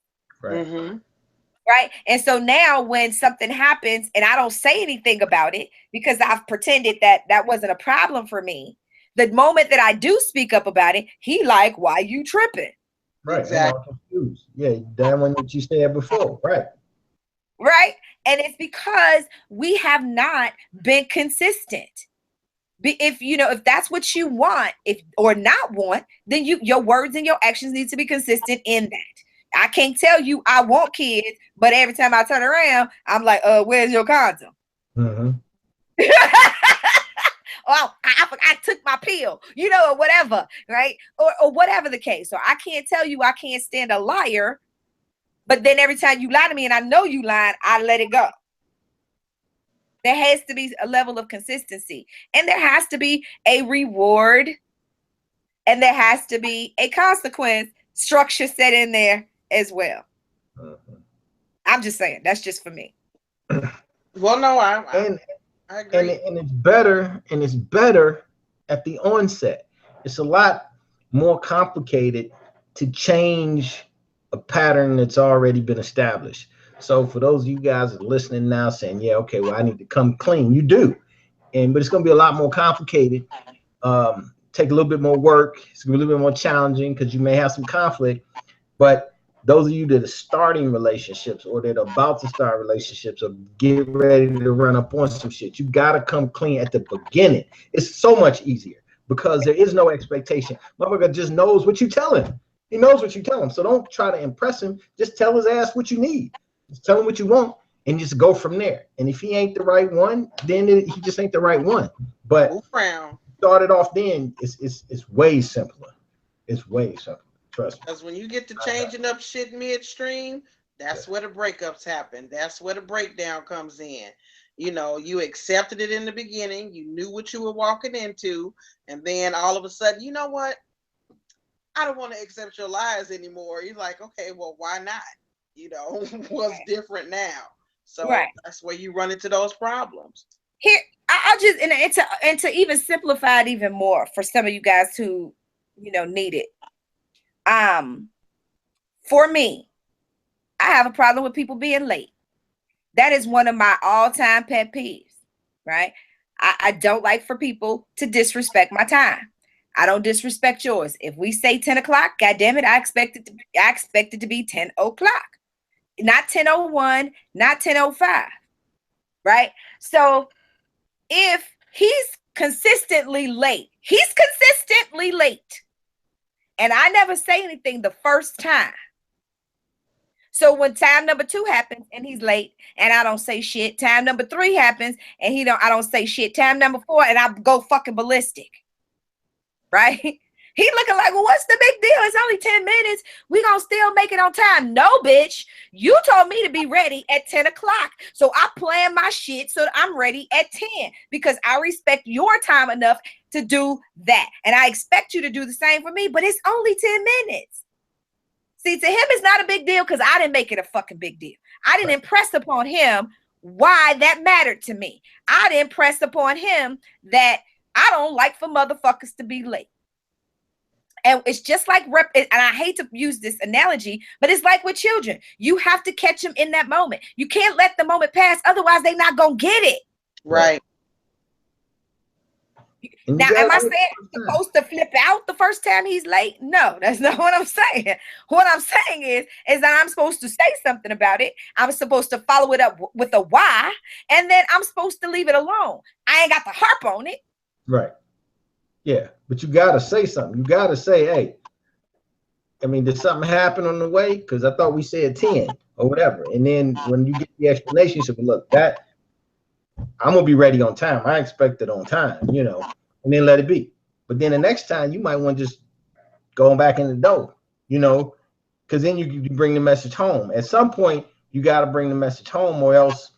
Right. Mm-hmm. Right. And so now when something happens and I don't say anything about it because I've pretended that that wasn't a problem for me, the moment that I do speak up about it, he like, why you tripping? Right. Exactly. I'm all confused. Yeah, that one that you said before. Right. Right. And it's because we have not been consistent. If that's what you want, or not want, then your words and your actions need to be consistent in that. I can't tell you I want kids, but every time I turn around, I'm like, where's your condom? Mm-hmm. Oh, I took my pill, or whatever, right? Or whatever the case. So I can't tell you I can't stand a liar, but then every time you lie to me and I know you lying, I let it go. There has to be a level of consistency, and there has to be a reward, and there has to be a consequence structure set in there as well. Mm-hmm. I'm just saying, that's just for me. Well, no, I agree. And it's better at the onset. It's a lot more complicated to change a pattern that's already been established. So for those of you guys that are listening now saying, yeah, okay, well, I need to come clean, you do. But it's going to be a lot more complicated. Take a little bit more work. It's going to be a little bit more challenging because you may have some conflict. But those of you that are starting relationships or that are about to start relationships or get ready to run up on some shit, you got to come clean at the beginning. It's so much easier because there is no expectation. Motherfucker just knows what you tell him. He knows what you tell him. So don't try to impress him. Just tell his ass what you need. Just tell him what you want and just go from there. And if he ain't the right one, then he just ain't the right one. But start it off then, it's way simpler. It's way simpler. Trust me. Because when you get to changing up shit midstream, that's where the breakups happen. That's where the breakdown comes in. You accepted it in the beginning. You knew what you were walking into. And then all of a sudden, you know what? I don't want to accept your lies anymore. You're like, okay, well, why not? What's different now? So that's where you run into those problems. Here, I'll just, and to even simplify it even more for some of you guys who, need it. For me, I have a problem with people being late. That is one of my all-time pet peeves, right? I don't like for people to disrespect my time. I don't disrespect yours. If we say 10 o'clock, God damn it, I expect it to be 10 o'clock. Not 10:01, not 10:05, right? So if he's consistently late, and I never say anything the first time. So when time number 2 happens and he's late and I don't say shit, time number 3 happens and I don't say shit, time number 4 and I go fucking ballistic, right? He looking like, well, what's the big deal? It's only 10 minutes. We gonna still make it on time. No, bitch. You told me to be ready at 10 o'clock. So I plan my shit so that I'm ready at 10 because I respect your time enough to do that. And I expect you to do the same for me, but it's only 10 minutes. See, to him, it's not a big deal because I didn't make it a fucking big deal. I didn't impress upon him why that mattered to me. I didn't impress upon him that I don't like for motherfuckers to be late. And it's just like, and I hate to use this analogy, but it's like with children. You have to catch them in that moment. You can't let the moment pass. Otherwise, they're not going to get it. Right. Now, am I saying I'm supposed to flip out the first time he's late? No, that's not what I'm saying. What I'm saying is that I'm supposed to say something about it. I'm supposed to follow it up with a why, and then I'm supposed to leave it alone. I ain't got to harp on it. Right. Yeah, but you got to say something. You got to say, hey, did something happen on the way? Because I thought we said 10 or whatever. And then when you get the explanation, you say, look, that I'm gonna be ready on time. I expect it on time, you know, and then let it be. But then the next time you might want to just go back in the door, you know, because then you bring the message home. At some point, you got to bring the message home, or else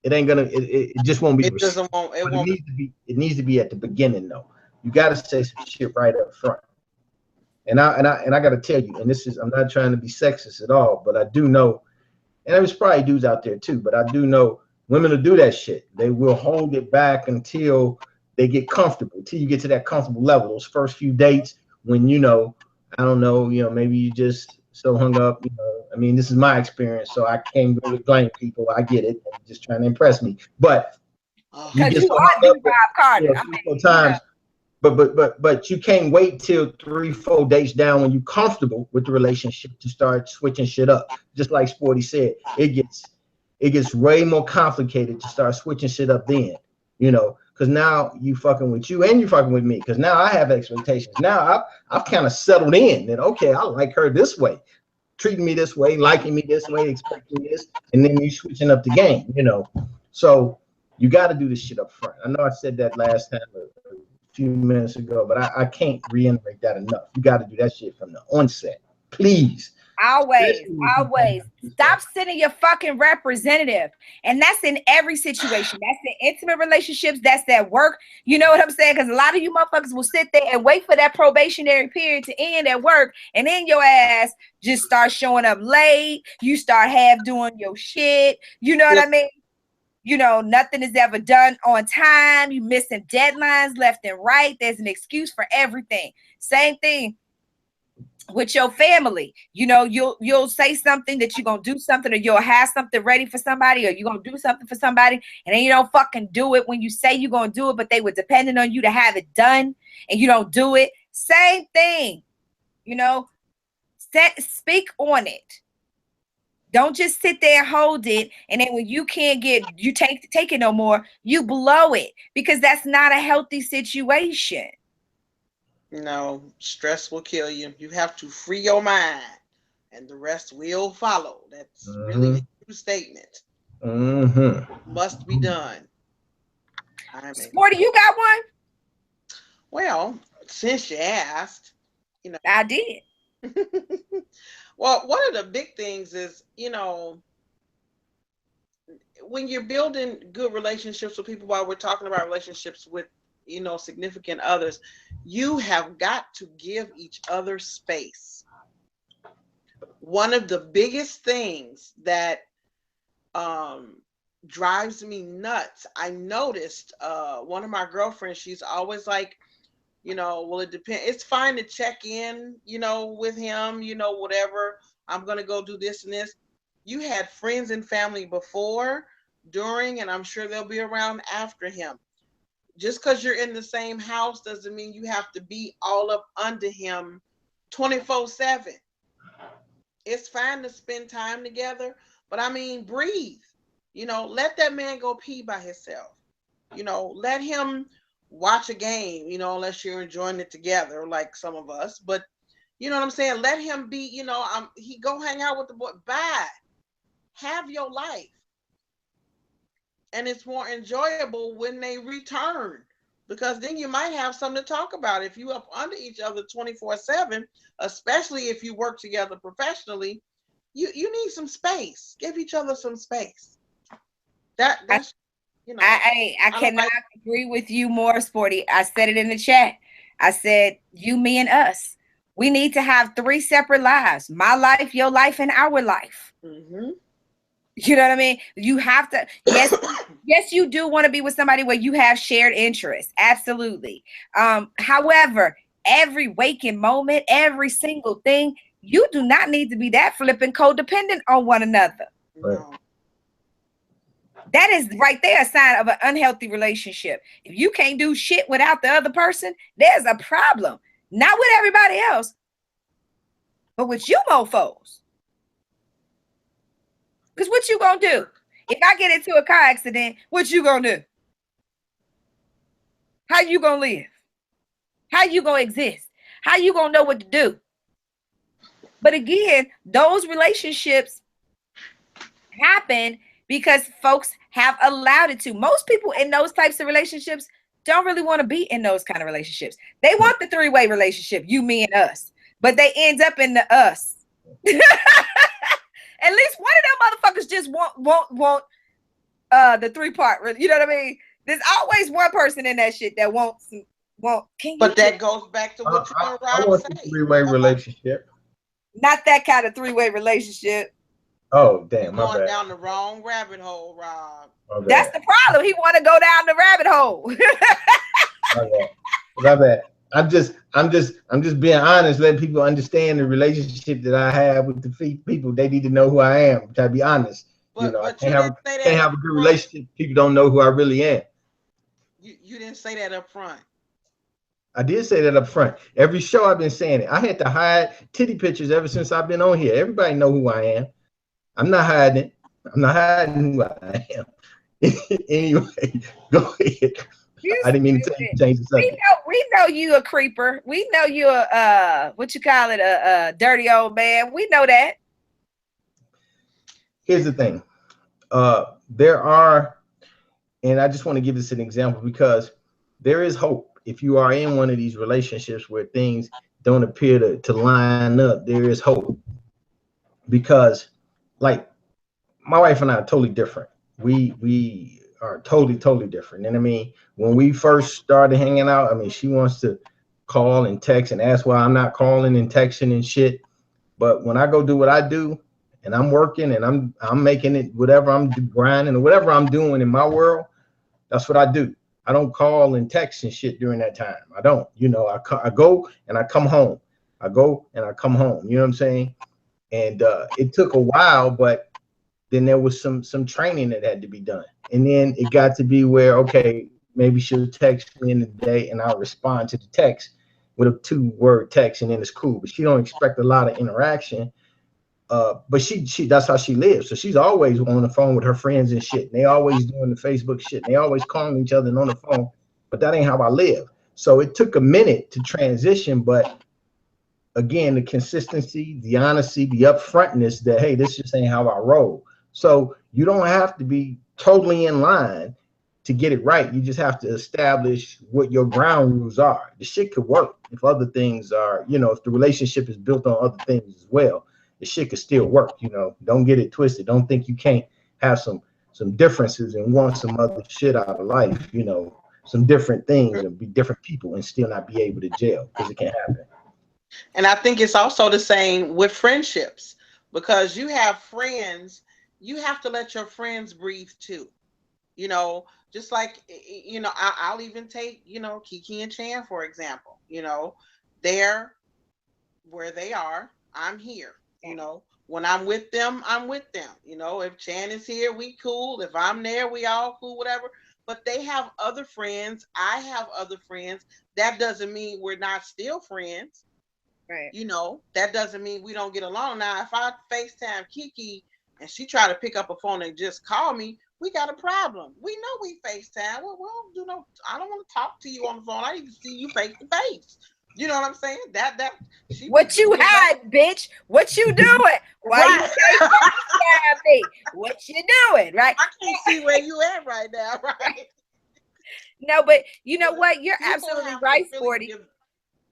it ain't gonna. It just won't be. It doesn't want. It won't. It needs to be at the beginning though. You got to say some shit right up front. And I got to tell you, and this is, I'm not trying to be sexist at all, but I do know, and there's probably dudes out there too, but I do know women will do that shit. They will hold it back until they get comfortable, until you get to that comfortable level. Those first few dates when, you know, I don't know, you know, maybe you just so hung up, you know, I mean, this is my experience, so I can't really blame people. I get it. They're just trying to impress me. But you get so hung up, Carter. You know, 3-4 times. But you can't wait till 3-4 dates down when you're comfortable with the relationship to start switching shit up. Just like Sporty said, it gets way more complicated to start switching shit up then, you know, because now you fucking with you and you fucking with me. Because now I have expectations. Now I've kind of settled in that, okay, I like her this way, treating me this way, liking me this way, expecting this, and then you switching up the game, you know. So you got to do this shit up front. I know I said that last time a few minutes ago, but I can't reiterate that enough. You got to do that shit from the onset, please. Always stop sending your fucking representative. And that's in every situation. That's in intimate relationships. That's at work. You know what I'm saying? Because a lot of you motherfuckers will sit there and wait for that probationary period to end at work, and then your ass just start showing up late. You start half doing your shit. You know what I mean? You know, nothing is ever done on time. You missing deadlines left and right. There's an excuse for everything. Same thing with your family. You know, you'll say something that you're gonna do something, or you'll have something ready for somebody, or you're gonna do something for somebody, and then you don't fucking do it when you say you're gonna do it, but they were depending on you to have it done, and you don't do it. Same thing, you know, speak on it. Don't just sit there and hold it, and then when you can't take it no more, you blow it, because that's not a healthy situation. No, stress will kill you. You have to free your mind, and the rest will follow. That's really a true statement. Must be done. Sporty, you got one? Well, since you asked, you know, I did. Well, one of the big things is, you know, when you're building good relationships with people, while we're talking about relationships with, you know, significant others, you have got to give each other space. One of the biggest things that drives me nuts, I noticed one of my girlfriends, she's always like, you know, well, it depends. It's fine to check in, you know, with him, you know, whatever. I'm going to go do this and this. You had friends and family before, during, and I'm sure they'll be around after him. Just because you're in the same house doesn't mean you have to be all up under him 24/7. It's fine to spend time together, but I mean, breathe. You know, let that man go pee by himself. You know, let him watch a game, you know, unless you're enjoying it together, like some of us. But you know what I'm saying? Let him be, you know, he go hang out with the boy. Bye. Have your life. And it's more enjoyable when they return, because then you might have something to talk about. If you up under each other 24/7, especially if you work together professionally, you need some space. Give each other some space. That's you know, I cannot agree with you more, Sporty. I said it in the chat. I said, you, me, and us. We need to have 3 separate lives. My life, your life, and our life. You know what I mean? You have to, yes, you do want to be with somebody where you have shared interests. Absolutely. However, every waking moment, every single thing, you do not need to be that flipping codependent on one another. Right. That is right there a sign of an unhealthy relationship. If you can't do shit without the other person, there's a problem. Not with everybody else, but with you mofos. Because what you gonna do? If I get into a car accident, what you gonna do? How you gonna live? How you gonna exist? How you gonna know what to do? But again, those relationships happen because folks have allowed it to. Most people in those types of relationships don't really want to be in those kind of relationships. They want the three-way relationship, you, me, and us, but they end up in the us. At least one of them motherfuckers just want the three-part. You know what I mean? There's always one person in that shit that wants. But that goes back to what you and Rob want a three-way relationship. Not that kind of three-way relationship. Oh, damn. You're going down the wrong rabbit hole, Rob. That's the problem. He want to go down the rabbit hole. My bad. I'm just being honest, letting people understand the relationship that I have with the people. They need to know who I am. To be honest, but I can't have a good relationship. People don't know who I really am. You didn't say that up front. I did say that up front. Every show I've been saying it. I had to hide titty pictures ever since I've been on here. Everybody know who I am. I'm not hiding it. I'm not hiding who I am. Anyway, go ahead. I didn't mean to change the subject. We know you a creeper. We know you a a dirty old man. We know that. Here's the thing. There are, and I just want to give this an example because there is hope. If you are in one of these relationships where things don't appear to line up, there is hope. Because like my wife and I are totally different. We are totally different. And I mean, when we first started hanging out, I mean, she wants to call and text and ask why I'm not calling and texting and shit. But when I go do what I do and I'm working and I'm making it, whatever I'm grinding or whatever I'm doing in my world, that's what I do. I don't call and text and shit during that time. I don't, I go and I come home. I go and I come home. You know what I'm saying? And it took a while, but then there was some training that had to be done. And then it got to be where, okay, maybe she'll text me in the day and I'll respond to the text with a 2-word text and then it's cool. But she don't expect a lot of interaction. But she that's how she lives. So she's always on the phone with her friends and shit. And they always doing the Facebook shit. And they always calling each other and on the phone. But that ain't how I live. So it took a minute to transition, but again, the consistency, the honesty, the upfrontness that, hey, this just ain't how I roll. So you don't have to be totally in line to get it right. You just have to establish what your ground rules are. The shit could work if other things are, if the relationship is built on other things as well, the shit could still work. Don't get it twisted. Don't think you can't have some differences and want some other shit out of life, some different things and be different people and still not be able to jail, because it can happen. And I think it's also the same with friendships, because you have friends, you have to let your friends breathe too. Just like, I'll even take, KiKi and Chan, for example, they're where they are, I'm here, when I'm with them, I'm with them. If Chan is here, we cool. If I'm there, we all cool, whatever. But they have other friends. I have other friends. That doesn't mean we're not still friends. Right. That doesn't mean we don't get along. Now, if I FaceTime KiKi and she try to pick up a phone and just call me, we got a problem. We know we FaceTime. Well, I don't want to talk to you on the phone. I need to see you face to face. You know what I'm saying? What you hide, bitch? What you doing? Why you FaceTime me? What you doing? Right? I can't see where you at right now, right? No, but you know what? You're absolutely right, Sporty.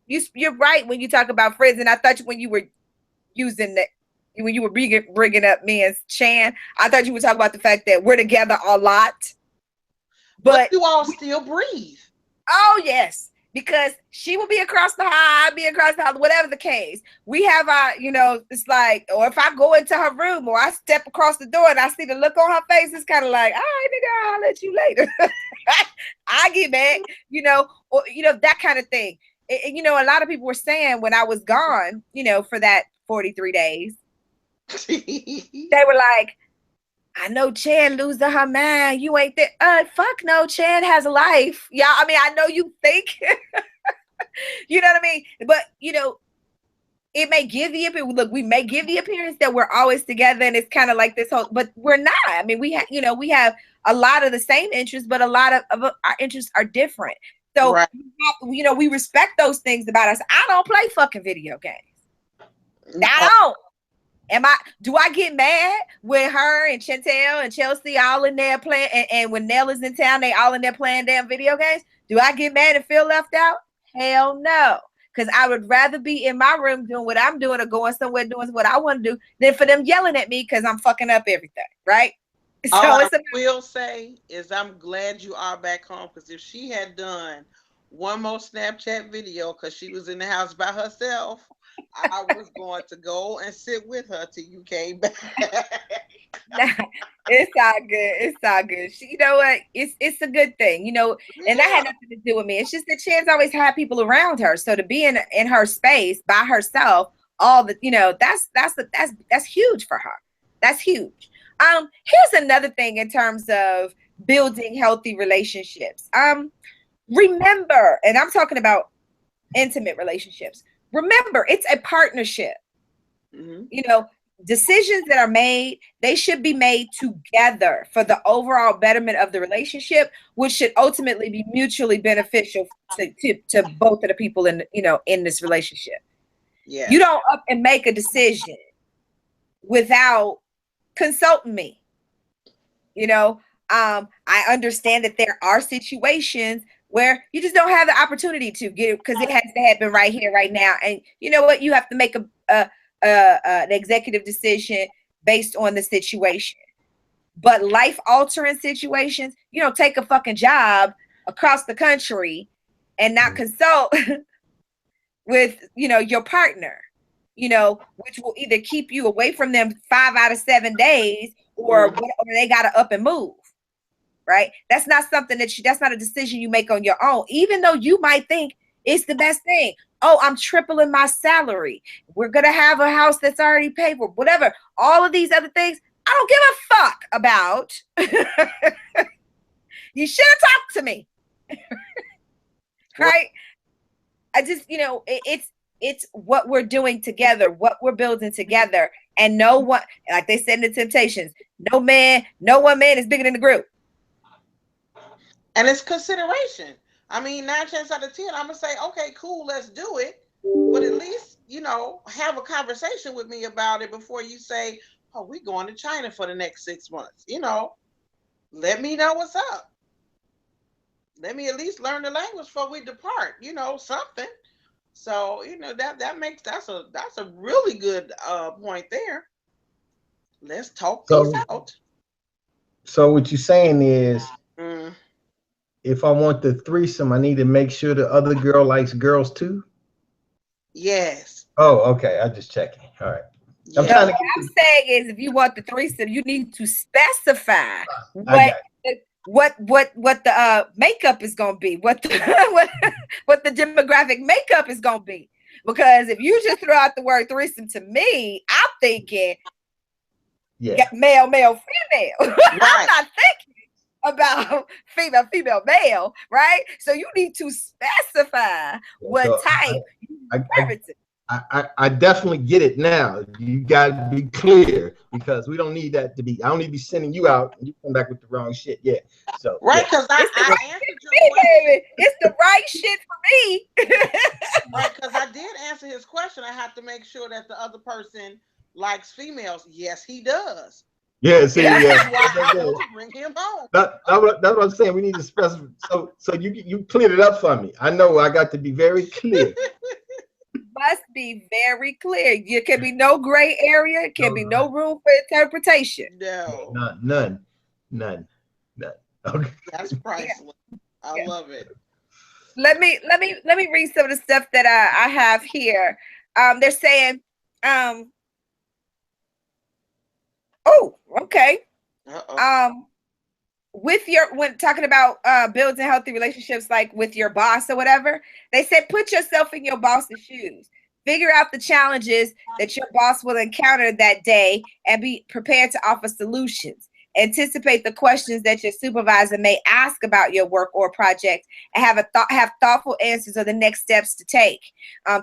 You're right when you talk about friends, and I thought when you were using that, when you were bringing up me and Chan, I thought you were talking about the fact that we're together a lot. But you all still breathe. Oh yes, because she will be across the hall, I'll be across the hall, whatever the case. We have our, it's like, or if I go into her room or I step across the door and I see the look on her face, it's kind of like, all right, nigga, I'll let you later. I get back, or that kind of thing. A lot of people were saying when I was gone, for that 43 days, they were like, I know Chan losing her mind. You ain't there. Fuck no, Chan has a life. Yeah, I mean, I know you think, you know what I mean? But, it may give the appearance, look, we may give the appearance that we're always together and it's kind of like this whole, but we're not. I mean, we have a lot of the same interests, but a lot of our interests are different. So, right. We respect those things about us. I don't play fucking video games. I don't. Do I get mad when her and Chantel and Chelsea all in there playing, and when Nell is in town, they all in there playing damn video games? Do I get mad and feel left out? Hell no. Because I would rather be in my room doing what I'm doing or going somewhere doing what I want to do than for them yelling at me because I'm fucking up everything, right? All I will say is I'm glad you are back home, because if she had done one more Snapchat video because she was in the house by herself, I was going to go and sit with her till you came back. Nah, it's all good. It's all good. You know what? It's a good thing, you know, and that had nothing to do with me. It's just that Chan's always had people around her. So to be in her space by herself, all the, you know, that's huge for her. That's huge. Here's another thing in terms of building healthy relationships. Remember, and I'm talking about intimate relationships. Remember, it's a partnership. Mm-hmm. You know, decisions that are made, they should be made together for the overall betterment of the relationship, which should ultimately be mutually beneficial to both of the people in, you know, in this relationship. Yeah. You don't up and make a decision without consulting me. You know, I understand that there are situations where you just don't have the opportunity to get it because it has to happen right here, right now. And you know what? You have to make an executive decision based on the situation. But life-altering situations, you know, take a fucking job across the country and not consult with, you know, your partner, you know, which will either keep you away from them 5 out of 7 days or they got to up and move. Right? That's not something that's not a decision you make on your own, even though you might think it's the best thing. Oh, I'm tripling my salary. We're going to have a house that's already paid for, whatever. All of these other things, I don't give a fuck about. You should have talked to me. Right? I just, you know, it's what we're doing together, what we're building together. And no one, like they said in the Temptations, no one man is bigger than the group. And it's consideration. I mean, 9 times out of 10, I'm gonna say, okay, cool, let's do it. But at least, you know, have a conversation with me about it before you say, oh, we're going to China for the next 6 months. You know, let me know what's up. Let me at least learn the language before we depart. You know, something. So, you know, that's a really good point there. Let's talk things out. So what you're saying is, if I want the threesome, I need to make sure the other girl likes girls too? Yes. Oh, okay. I'm just checking. All right. What I'm saying is, if you want the threesome, you need to specify what the makeup is going to be, what the demographic makeup is going to be. Because if you just throw out the word threesome to me, I'm thinking male, female. Right. I'm not thinking about female, male, right? So you need to specify what type. I definitely get it now. You got to be clear, because we don't need that to be. I don't need to be sending you out and you come back with the wrong shit. Yeah. So right, because I answered your question. It's the right shit for me. Right, because I did answer his question. I have to make sure that the other person likes females. Yes, he does. Yeah, see, that's why I want to bring him home. That's what I'm saying. We need to specify. So you cleared it up for me. I know I got to be very clear. Must be very clear. There can be no gray area. It can be no room for interpretation. No, none. Okay, that's priceless. I love it. Let me read some of the stuff that I have here. They're saying, oh, okay. When talking about building healthy relationships, like with your boss or whatever, they said put yourself in your boss's shoes. Figure out the challenges that your boss will encounter that day and be prepared to offer solutions. Anticipate the questions that your supervisor may ask about your work or project, and have thoughtful answers or the next steps to take.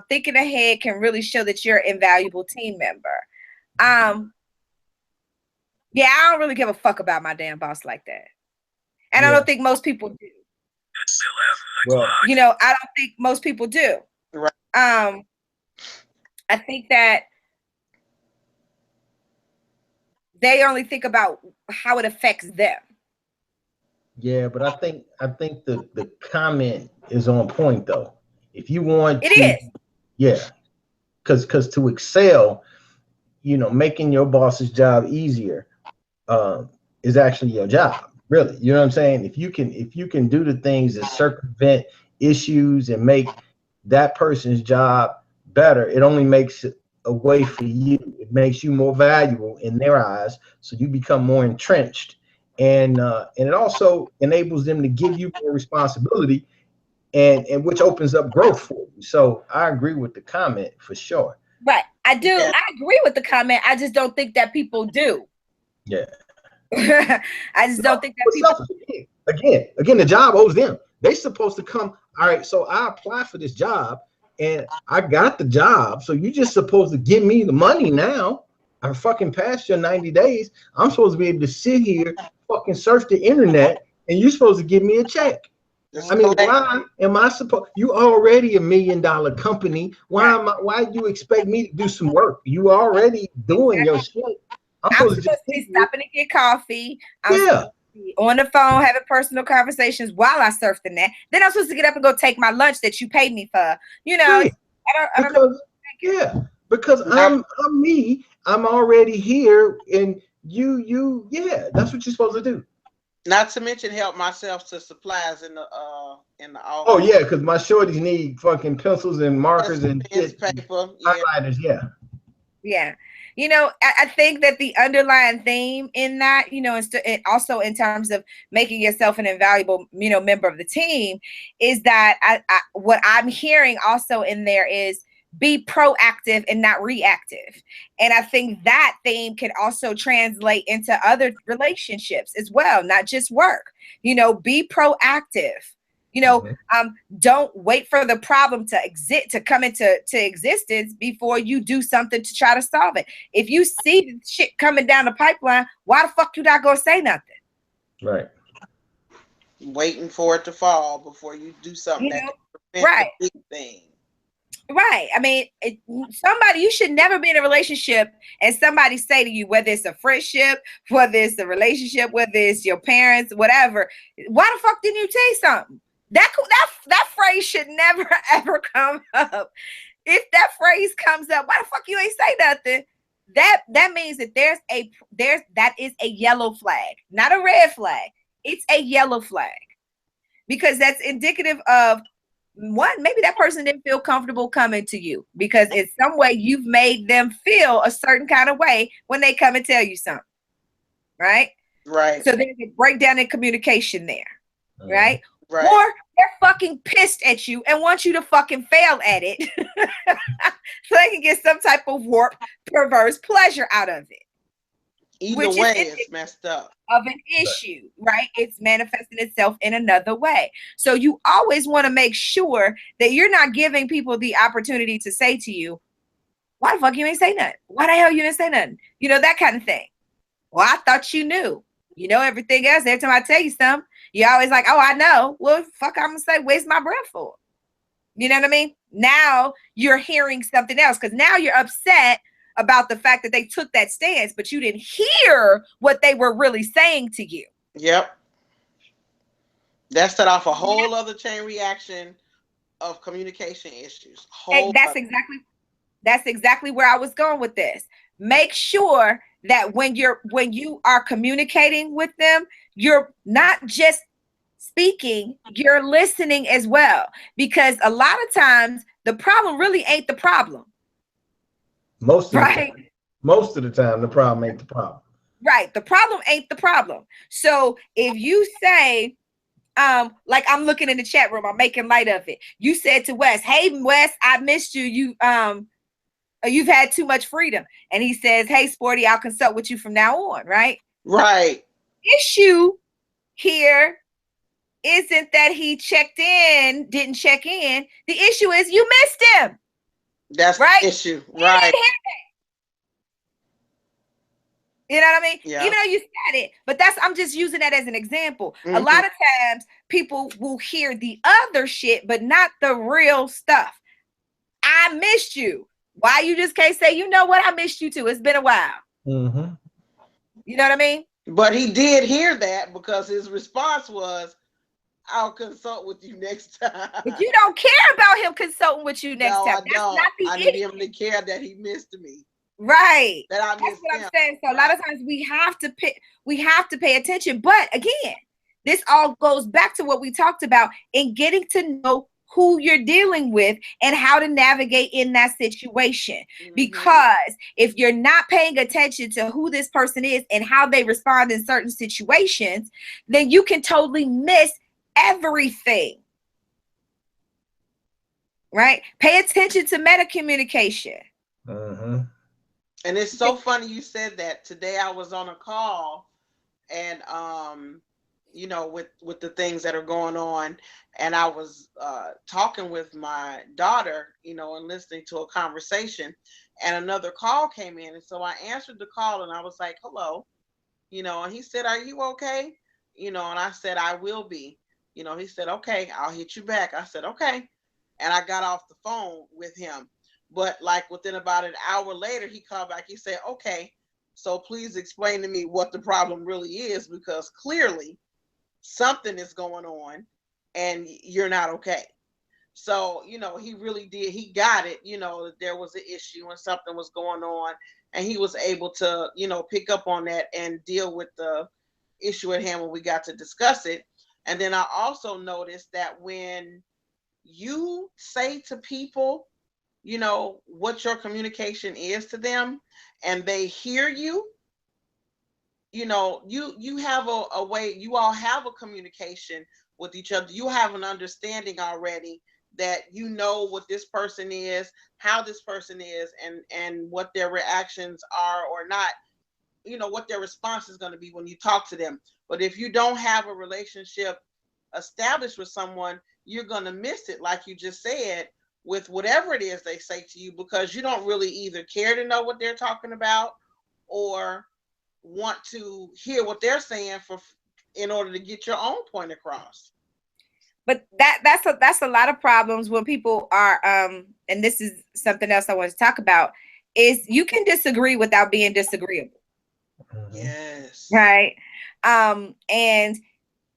Thinking ahead can really show that you're an invaluable team member. Yeah, I don't really give a fuck about my damn boss like that. And I don't think most people do. Well, you know, I don't think most people do. Right. I think that They only think about how it affects them. Yeah, but I think the comment is on point though. If you want It to, is. yeah, because to excel, making your boss's job easier is actually your job, really. You know what I'm saying? If you can do the things that circumvent issues and make that person's job better, it only makes it a way for you. It makes you more valuable in their eyes, so you become more entrenched, and it also enables them to give you more responsibility, and which opens up growth for you. So I agree with the comment for sure. Right. I do. Yeah. I agree with the comment. I just don't think that people do. Yeah. I just don't think that people. Again, the job owes them. They're supposed to come. All right, so I apply for this job and I got the job. So you just supposed to give me the money now. I fucking passed your 90 days. I'm supposed to be able to sit here, fucking surf the internet, and you're supposed to give me a check. That's I mean, correct. why am I supposed? You already $1 million company. Why do you expect me to do some work? You already doing your shit. I'm supposed to be stopping to get coffee. I'm supposed to be on the phone having personal conversations while I surf the net. Then I'm supposed to get up and go take my lunch that you paid me for. Right. I don't know. Because I'm me. I'm already here, and you. That's what you're supposed to do. Not to mention help myself to supplies in the office. Oh yeah, because my shorties need fucking pencils and markers and shit, paper, highlighters. Yeah. I think that the underlying theme in that, and also in terms of making yourself an invaluable, member of the team, is that what I'm hearing also in there is be proactive and not reactive. And I think that theme can also translate into other relationships as well, not just work. Be proactive. Don't wait for the problem to come into existence before you do something to try to solve it. If you see shit coming down the pipeline, why the fuck you not gonna say nothing? Right. Waiting for it to fall before you do something that can right. The big thing. Right. I mean, you should never be in a relationship and somebody say to you, whether it's a friendship, whether it's a relationship, whether it's your parents, whatever, why the fuck didn't you say something? That phrase should never ever come up. If that phrase comes up, why the fuck you ain't say nothing? That means that that is a yellow flag, not a red flag. It's a yellow flag, because that's indicative of one, maybe that person didn't feel comfortable coming to you because in some way you've made them feel a certain kind of way when they come and tell you something, right? Right. So there's a breakdown in communication there, right? Right. Or they're fucking pissed at you and want you to fucking fail at it so they can get some type of warped, perverse pleasure out of it. Either way, it's messed up. Of an issue, right? It's manifesting itself in another way. So you always want to make sure that you're not giving people the opportunity to say to you, why the fuck you ain't say nothing? Why the hell you didn't say nothing? That kind of thing. Well, I thought you knew. Everything else. Every time I tell you something, you're always like, oh, I know. Well, fuck, I'm going to say, waste my breath for. You know what I mean? Now you're hearing something else because now you're upset about the fact that they took that stance, but you didn't hear what they were really saying to you. Yep. That set off a whole other chain reaction of communication issues. And that's exactly where I was going with this. Make sure that when you are communicating with them, you're not just speaking, you're listening as well. Because a lot of times the problem really ain't the problem. Most of the time, the problem ain't the problem. Right. The problem ain't the problem. So if you say, like I'm looking in the chat room, I'm making light of it. You said to Wes, hey, Wes, I missed you. You've had too much freedom. And he says, hey, Sporty, I'll consult with you from now on. Right. Right. Issue here isn't that he didn't check in. The issue is you missed him. That's right? The issue. Right. You know what I mean? Yeah. Even though you said it, but I'm just using that as an example. Mm-hmm. A lot of times people will hear the other shit, but not the real stuff. I missed you. Why you just can't say, you know what? I missed you too. It's been a while. Mm-hmm. You know what I mean? But he did hear that because his response was, I'll consult with you next time. But you don't care about him consulting with you next time. That's not the I need him to care that he missed me. Right. That I That's missed what him. I'm saying. So a lot of times we have to pay attention. But again, this all goes back to what we talked about in getting to know who you're dealing with and how to navigate in that situation. Because if you're not paying attention to who this person is and how they respond in certain situations, then you can totally miss everything. Right? Pay attention to meta communication. And it's so funny you said that. Today I was on a call and you know, with the things that are going on, and I was talking with my daughter, you know, and listening to a conversation, and another call came in, and so I answered the call and I was like, hello, you know, and he said, are you okay? You know, and I said, I will be. You know, he said, okay, I'll hit you back. I said, okay. And I got off the phone with him. But like within about an hour later, he called back. He said, okay, so please explain to me what the problem really is, because clearly something is going on and you're not okay. So, you know, he really did. He got it, you know, that there was an issue and something was going on. And he was able to, you know, pick up on that and deal with the issue at hand when we got to discuss it. And then I also noticed that when you say to people, you know, what your communication is to them and they hear you, you know, you have a way, you all have a communication with each other. You have an understanding already that you know what this person is, how this person is, and what their reactions are or not, you know, what their response is going to be when you talk to them. But if you don't have a relationship established with someone, you're going to miss it, like you just said, with whatever it is they say to you, because you don't really either care to know what they're talking about or want to hear what they're saying in order to get your own point across. But that's a lot of problems when people are and this is something else I want to talk about, is you can disagree without being disagreeable. Yes. Right. And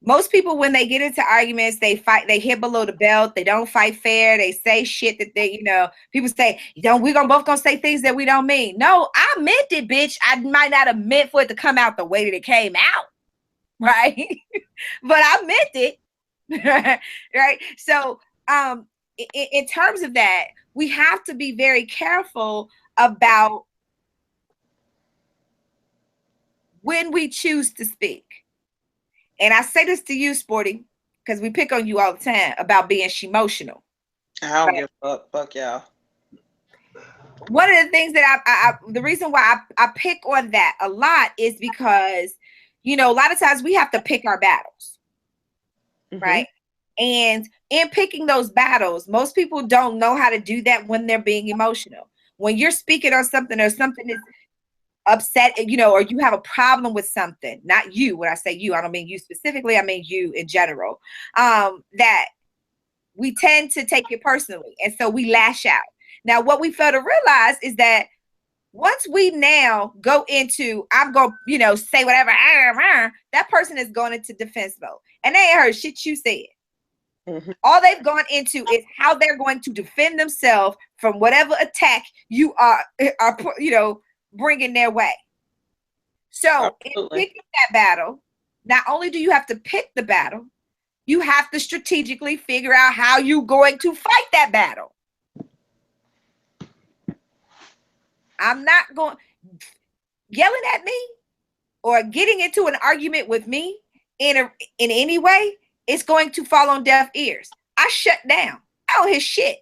most people, when they get into arguments, they fight, they hit below the belt, they don't fight fair, they say shit that they, you know, people say, you know, we're both gonna say things that we don't mean. No, I meant it, bitch. I might not have meant for it to come out the way that it came out. Right. But I meant it. Right. So in terms of that, we have to be very careful about when we choose to speak. And I say this to you, Sporty, because we pick on you all the time about being emotional. I don't give a fuck y'all. One of the things that the reason why I pick on that a lot is because, you know, a lot of times we have to pick our battles, right? And in picking those battles, most people don't know how to do that when they're being emotional. When you're speaking on something or something is upset, you know, or you have a problem with something, not you. When I say you, I don't mean you specifically, I mean you in general, that we tend to take it personally. And so we lash out. Now, what we fail to realize is that once we now go into, I'm going to, you know, say whatever, that person is going into defense mode. And they ain't heard shit you said. All they've gone into is how they're going to defend themselves from whatever attack you are, you know, bringing their way. So in picking that battle, not only do you have to pick the battle, you have to strategically figure out how you're going to fight that battle. I'm not going yelling at me or getting into an argument with me in any way. It's going to fall on deaf ears. I shut down. I don't hear shit.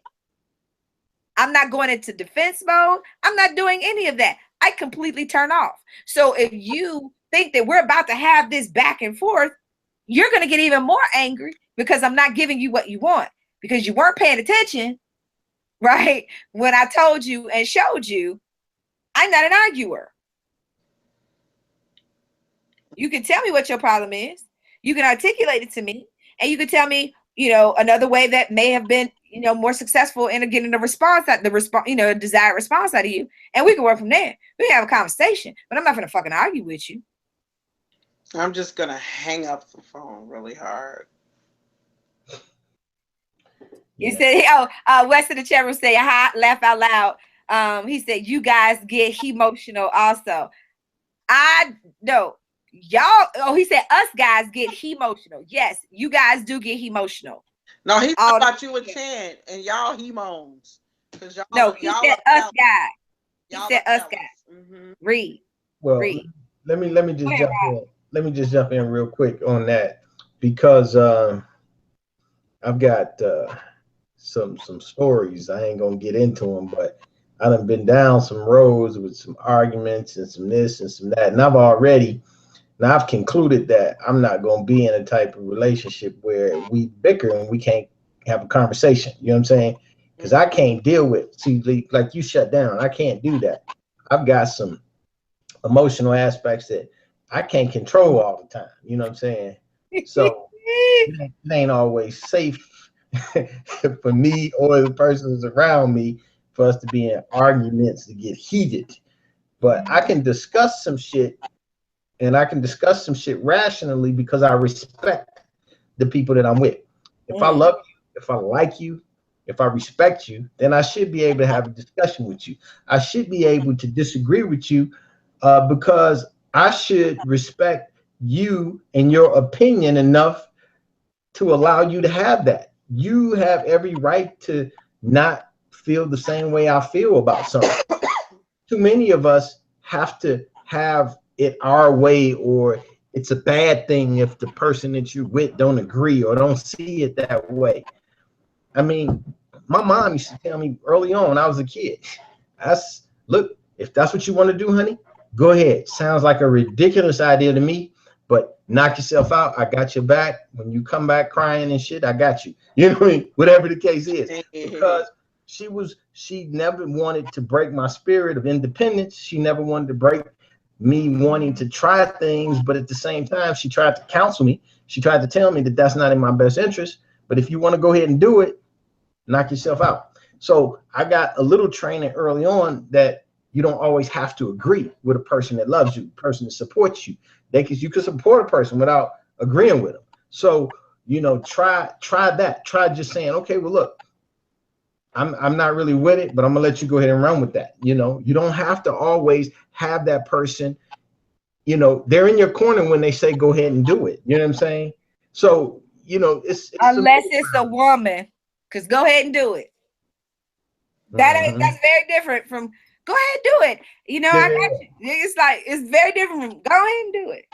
I'm not going into defense mode. I'm not doing any of that. I completely turn off. So if you think that we're about to have this back and forth, you're going to get even more angry because I'm not giving you what you want, because you weren't paying attention, right? When I told you and showed you, I'm not an arguer. You can tell me what your problem is. You can articulate it to me, and you can tell me, you know, another way that may have been, you know, more successful in getting the response, you know, desired response out of you, and we can work from there. We can have a conversation, but I'm not going to fucking argue with you. I'm just gonna hang up the phone really hard. You said, West of the chat room say, laugh out loud. He said, you guys get emotional also. I know y'all. He said, us guys get emotional. Yes, you guys do get emotional. No, he talking about you and Chan and y'all he-moans. No, he said us guys. He said us guys. Mm-hmm. Read. Well, Read. let me just jump in. Let me just jump in real quick on that, because I've got some stories. I ain't gonna get into them, but I done been down some roads with some arguments and some this and some that, and I've concluded that I'm not gonna be in a type of relationship where we bicker and we can't have a conversation. You know what I'm saying? Because I can't deal with, like you shut down. I can't do that. I've got some emotional aspects that I can't control all the time. You know what I'm saying? So it ain't always safe for me or the persons around me for us to be in arguments to get heated. But I can discuss some shit, and I can discuss some shit rationally because I respect the people that I'm with. If I love you, if I like you, if I respect you, then I should be able to have a discussion with you. I should be able to disagree with you because I should respect you and your opinion enough to allow you to have that. You have every right to not feel the same way I feel about something. Too many of us have to have it our way, or it's a bad thing if the person that you're with don't agree or don't see it that way. I mean, my mom used to tell me early on when I was a kid, look, if that's what you want to do, honey, go ahead. Sounds like a ridiculous idea to me, but knock yourself out. I got your back. When you come back crying and shit, I got you. You know what I mean? Whatever the case is. Because she never wanted to break my spirit of independence. She never wanted to break me wanting to try things, but at the same time, she tried to counsel me. She tried to tell me that that's not in my best interest. But if you want to go ahead and do it, knock yourself out. So I got a little training early on that you don't always have to agree with a person that loves you, a person that supports you. You can support a person without agreeing with them. So, try that. Try just saying, okay, well, look, I'm not really with it, but I'm gonna let you go ahead and run with that. You don't have to always have that person, they're in your corner when they say go ahead and do it. You know what I'm saying? So, it's unless it's a woman. Because go ahead and do it. That's very different from go ahead and do it. I got you. It's very different from go ahead and do it.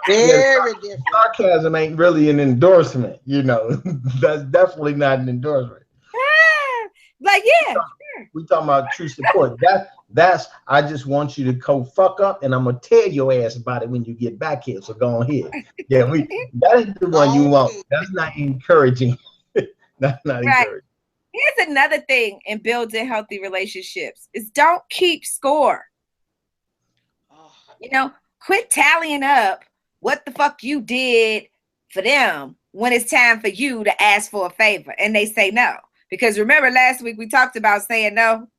Very different. Sarcasm ain't really an endorsement. That's definitely not an endorsement. Sure. We talking about true support. That's I just want you to go fuck up, and I'm gonna tell your ass about it when you get back here. So go ahead. Yeah, that is the one you want. That's not encouraging. That's not encouraging. Here's another thing in building healthy relationships is don't keep score. Quit tallying up what the fuck you did for them when it's time for you to ask for a favor and they say no. Because remember last week we talked about saying no.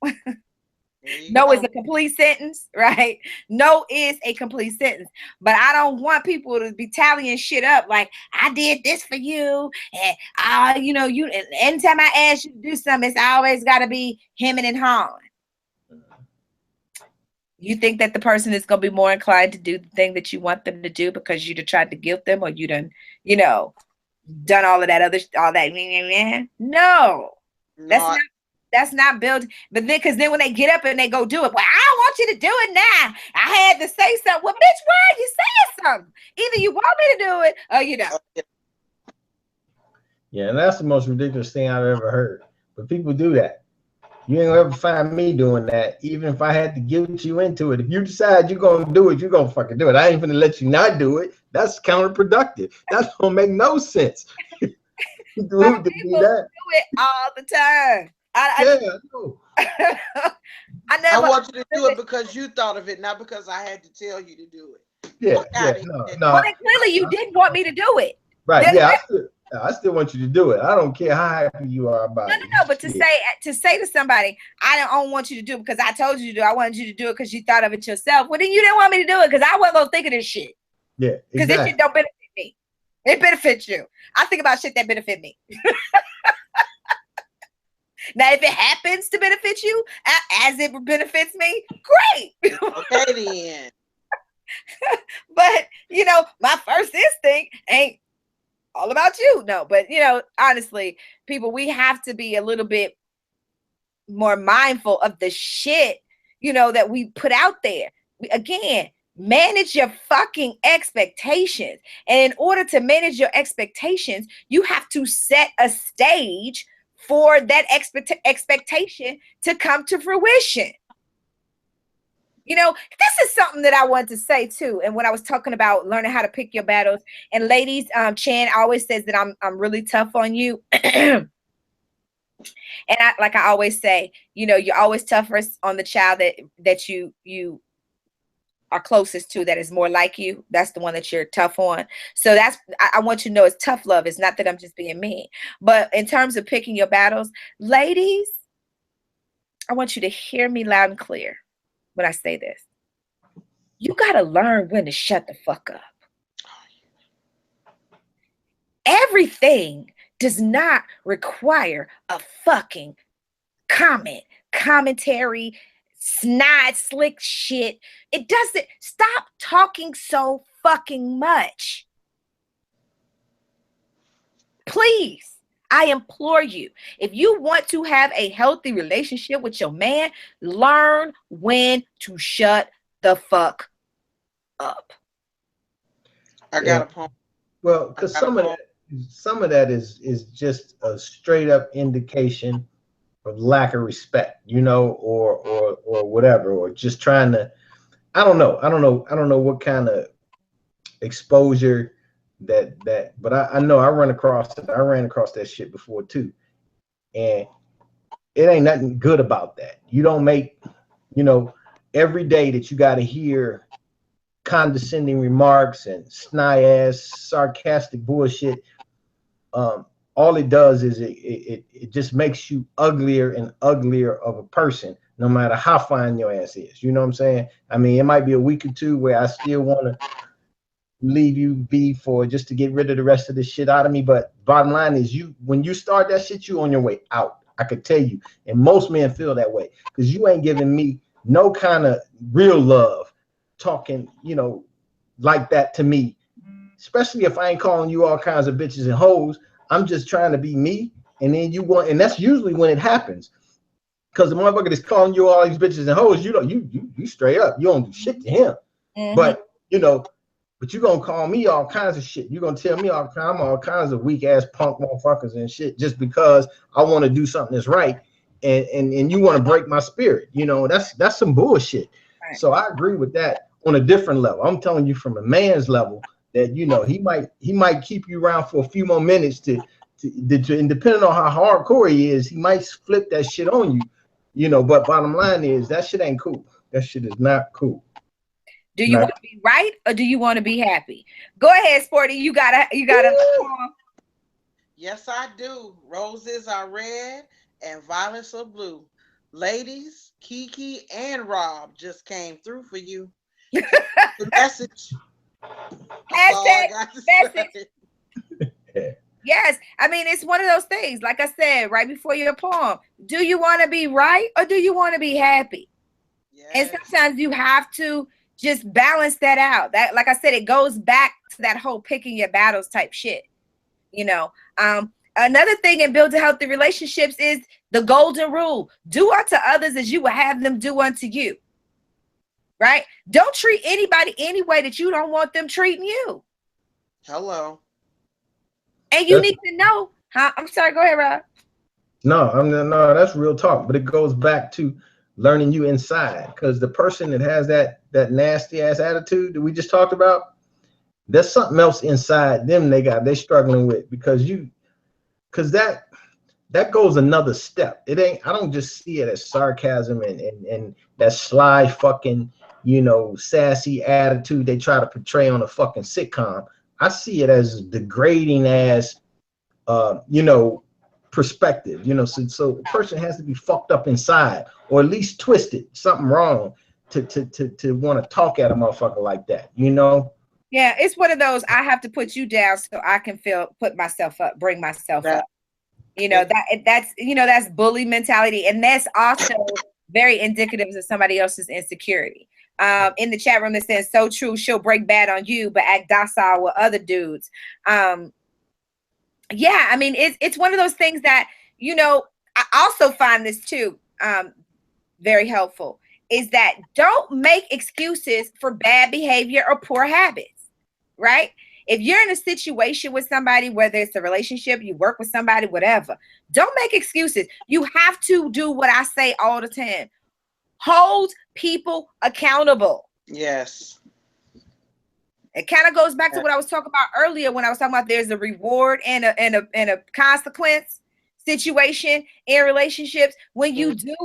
No is a complete sentence, right? No is a complete sentence. But I don't want people to be tallying shit up like I did this for you, and you. And anytime I ask you to do something, it's always got to be hemming and hawing. You think that the person is going to be more inclined to do the thing that you want them to do because you tried to guilt them, or you done, done all of that No, that's not built. But then, because then when they get up and they go do it, well, I want you to do it now. I had to say something. Well, bitch, why are you saying something? Either you want me to do it or you don't. Yeah, and that's the most ridiculous thing I've ever heard. But people do that. You ain't gonna ever find me doing that, even if I had to guilt you into it. If you decide you're gonna do it, you're gonna fucking do it. I ain't gonna let you not do it. That's counterproductive. That's gonna make no sense. People do it all the time. I want you to do it because you thought of it, not because I had to tell you to do it. No. Well, then clearly you didn't want me to do it. Right? Yeah, I still want you to do it. I don't care how happy you are about it. No. But to say to somebody, I don't want you to do it because I told you to do it. I wanted you to do it because you thought of it yourself. Well, then you didn't want me to do it because I wasn't gonna think of this shit. Yeah, because this shit don't benefit me. It benefits you. I think about shit that benefit me. Now, if it happens to benefit you as it benefits me, great. Okay, then. But you know, my first instinct ain't all about you. No, but you know, honestly, people, we have to be a little bit more mindful of the shit, you know, that we put out there. Again, manage your fucking expectations. And in order to manage your expectations, you have to set a stage for that expectation to come to fruition. You know, this is something that I wanted to say too. And when I was talking about learning how to pick your battles, and ladies, Chan always says that I'm really tough on you. And I always say, you know, you're always toughest on the child that you are closest to, that is more like you. That's the one that you're tough on. So I want you to know it's tough love. It's not that I'm just being mean. But in terms of picking your battles, ladies, I want you to hear me loud and clear when I say this. You got to learn when to shut the fuck up. Everything does not require a fucking commentary, snide, slick shit. It doesn't. Stop talking so fucking much. Please. I implore you, if you want to have a healthy relationship with your man, learn when to shut the fuck up. I got a point. Well, because some of that is just a straight up indication of lack of respect, you know, or whatever, or just trying to, I don't know what kind of exposure but I know I ran across that shit before too, and it ain't nothing good about that. You don't make, you know, every day that you got to hear condescending remarks and snide ass sarcastic bullshit. All it does is it just makes you uglier and uglier of a person, no matter how fine your ass is. You know what I'm saying? I mean, it might be a week or two where I still want to leave you be for just to get rid of the rest of this shit out of me, but bottom line is, when you start that shit, you on your way out. I could tell you, and most men feel that way, because you ain't giving me no kind of real love talking, you know, like that to me, especially if I ain't calling you all kinds of bitches and hoes. I'm just trying to be me, and then and that's usually when it happens, because the motherfucker that's calling you all these bitches and hoes, you straight up, you don't do shit to him. But you know, but you're going to call me all kinds of shit. You're going to tell me all kinds of weak-ass punk motherfuckers and shit just because I want to do something that's right. And you want to break my spirit. You know, that's some bullshit. Right. So I agree with that on a different level. I'm telling you from a man's level that, you know, he might keep you around for a few more minutes and depending on how hardcore he is, he might flip that shit on you. You know, but bottom line is that shit ain't cool. That shit is not cool. Do you want to be right or do you want to be happy? Go ahead, Sporty. You gotta. Yes, I do. Roses are red and violets are blue. Ladies, KiKi and Rob just came through for you. The message. Message. Yes, I mean, it's one of those things. Like I said, right before your poem, do you want to be right or do you want to be happy? Yes. And sometimes you have to just balance that out. That, like I said, it goes back to that whole picking your battles type shit. You know, another thing in building healthy relationships is the golden rule: do unto others as you will have them do unto you. Right? Don't treat anybody any way that you don't want them treating you. Hello. And you need to know. I'm sorry. Go ahead, Rob. No, that's real talk. But it goes back to learning you inside, because the person that has that nasty ass attitude that we just talked about, there's something else inside them they're struggling with, because that goes another step. It ain't, I don't just see it as sarcasm and that sly fucking, you know, sassy attitude they try to portray on a fucking sitcom. I see it as degrading ass perspective. So a person has to be fucked up inside, or at least twisted, something wrong, to want to talk at a motherfucker like that. Yeah, it's one of those, I have to put you down so I can put myself up, bring myself up. That's bully mentality, and that's also very indicative of somebody else's insecurity. In the chat room, it says, so true, she'll break bad on you but act docile with other dudes. Yeah, I mean, it's one of those things that, I also find this too very helpful, is that don't make excuses for bad behavior or poor habits, right? If you're in a situation with somebody, whether it's a relationship, you work with somebody, whatever, don't make excuses. You have to do what I say all the time. Hold people accountable. Yes. It kind of goes back to what I was talking about earlier when I was talking about there's a reward and a consequence situation in relationships. When you do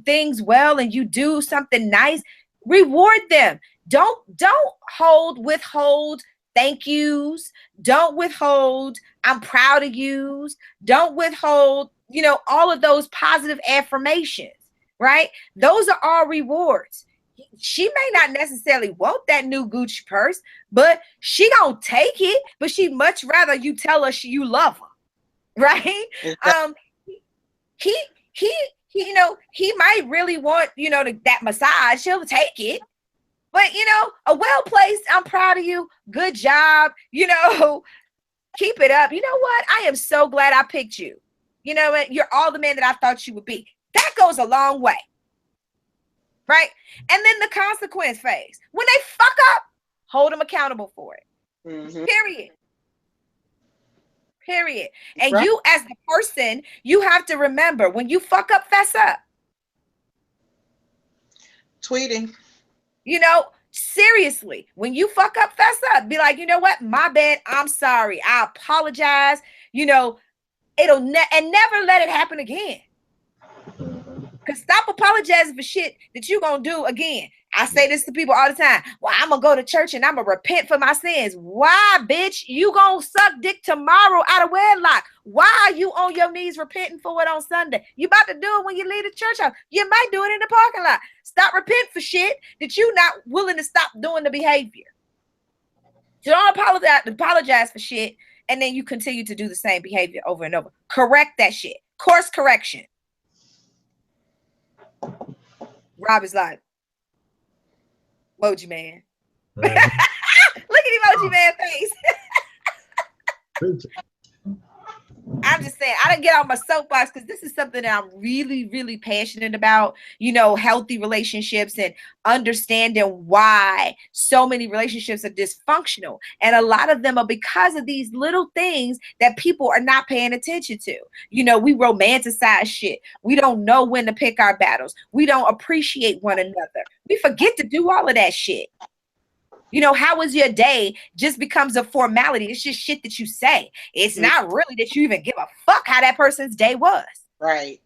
things well and you do something nice, reward them. Don't withhold thank yous. Don't withhold I'm proud of yous. Don't withhold, all of those positive affirmations, right? Those are all rewards. She may not necessarily want that new Gucci purse, but she gonna take it. But she much rather you tell her you love her, right? He might really want that massage. She'll take it, but a well-placed I'm proud of you, good job, keep it up. You know what? I am so glad I picked you. You know what? You're all the man that I thought you would be. That goes a long way. Right? And then the consequence phase. When they fuck up, hold them accountable for it. Mm-hmm. Period. And right. You as the person, you have to remember, when you fuck up, fess up. Tweeting. Seriously, when you fuck up, fess up. Be like, you know what? My bad. I'm sorry. I apologize. It'll never let it happen again. Because stop apologizing for shit that you gonna do again. I say this to people all the time. Well, I'm gonna go to church and I'm gonna repent for my sins. Why, bitch? You gonna suck dick tomorrow out of wedlock. Why are you on your knees repenting for it on Sunday? You about to do it when you leave the church house. You might do it in the parking lot. Stop repenting for shit that you not willing to stop doing the behavior. So don't apologize for shit, and then you continue to do the same behavior over and over. Correct that shit. Course correction. Rob is like, emoji man. Look at emoji man face. I'm just saying, I didn't get on my soapbox because this is something that I'm really, really passionate about, healthy relationships and understanding why so many relationships are dysfunctional. And a lot of them are because of these little things that people are not paying attention to. We romanticize shit. We don't know when to pick our battles. We don't appreciate one another. We forget to do all of that shit. How was your day just becomes a formality. It's just shit that you say. It's not really that you even give a fuck how that person's day was. Right.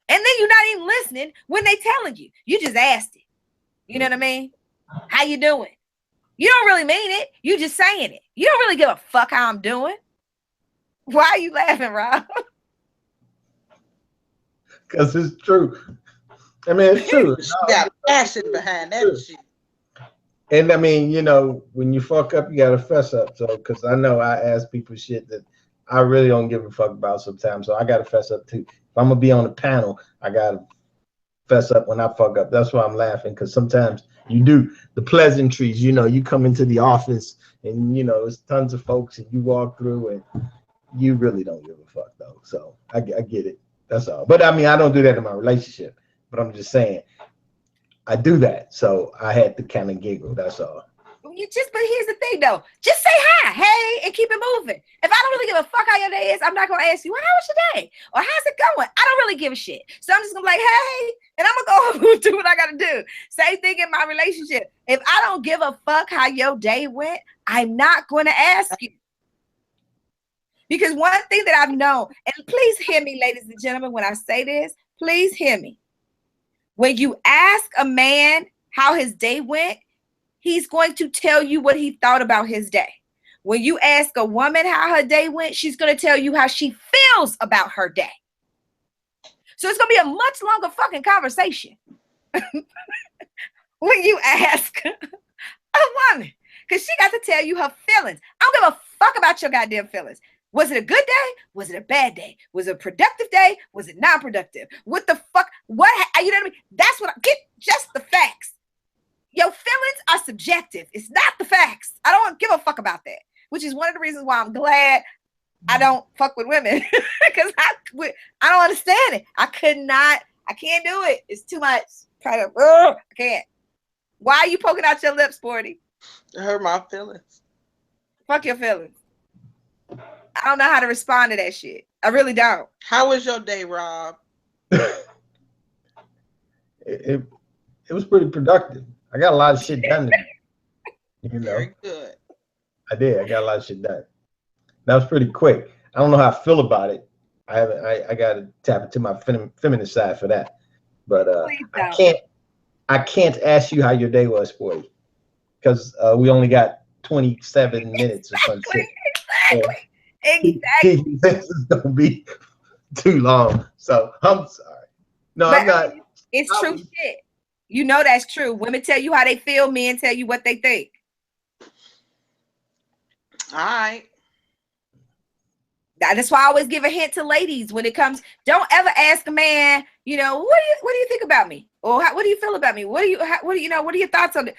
And then you're not even listening when they telling you. You just asked it. You know what I mean? How you doing? You don't really mean it. You just saying it. You don't really give a fuck how I'm doing. Why are you laughing, Rob? Because it's true. I mean, it's true. You got passion behind that shit. And I mean, when you fuck up, you gotta fess up. So, because I know I ask people shit that I really don't give a fuck about sometimes. So I gotta fess up too. If I'm gonna be on a panel, I gotta fess up when I fuck up. That's why I'm laughing, because sometimes you do the pleasantries. You come into the office and there's tons of folks, and you walk through, and you really don't give a fuck though. So I get it. That's all. But I mean, I don't do that in my relationship. But I'm just saying. I do that, so I had to kind of giggle. That's all. But here's the thing, though. Just say hi, hey, and keep it moving. If I don't really give a fuck how your day is, I'm not gonna ask you, well, how was your day, or how's it going? I don't really give a shit. So I'm just gonna be like, hey, and I'm gonna go do what I gotta do. Same thing in my relationship. If I don't give a fuck how your day went, I'm not gonna ask you. Because one thing that I've known, and please hear me, ladies and gentlemen, when I say this, please hear me. When you ask a man how his day went, he's going to tell you what he thought about his day. When you ask a woman how her day went, she's going to tell you how she feels about her day. So it's going to be a much longer fucking conversation when you ask a woman, because she got to tell you her feelings. I don't give a fuck about your goddamn feelings. Was it a good day? Was it a bad day? Was it a productive day? Was it non-productive? What the fuck? What, you know what I mean? That's what get just the facts. Your feelings are subjective. It's not the facts. I don't give a fuck about that, which is one of the reasons why I'm glad I don't fuck with women, because I don't understand it. I can't do it. It's too much. I can't. Why are you poking out your lips, Sporty? It hurt my feelings. Fuck your feelings. I don't know how to respond to that shit. I really don't. How was your day, Rob? It was pretty productive. I got a lot of shit done today. You know, very good. I did. I got a lot of shit done. That was pretty quick. I don't know how I feel about it. I got to tap into my feminine side for that. But I can't ask you how your day was, Sporty, because we only got 27 minutes or some shit. Exactly. This is gonna be too long. So I'm sorry. No, but I'm not. It's true shit. You know that's true. Women tell you how they feel, men tell you what they think. All right. That's why I always give a hint to ladies when it comes. Don't ever ask a man, you know, what do you think about me? Or what do you feel about me? What are your thoughts on it?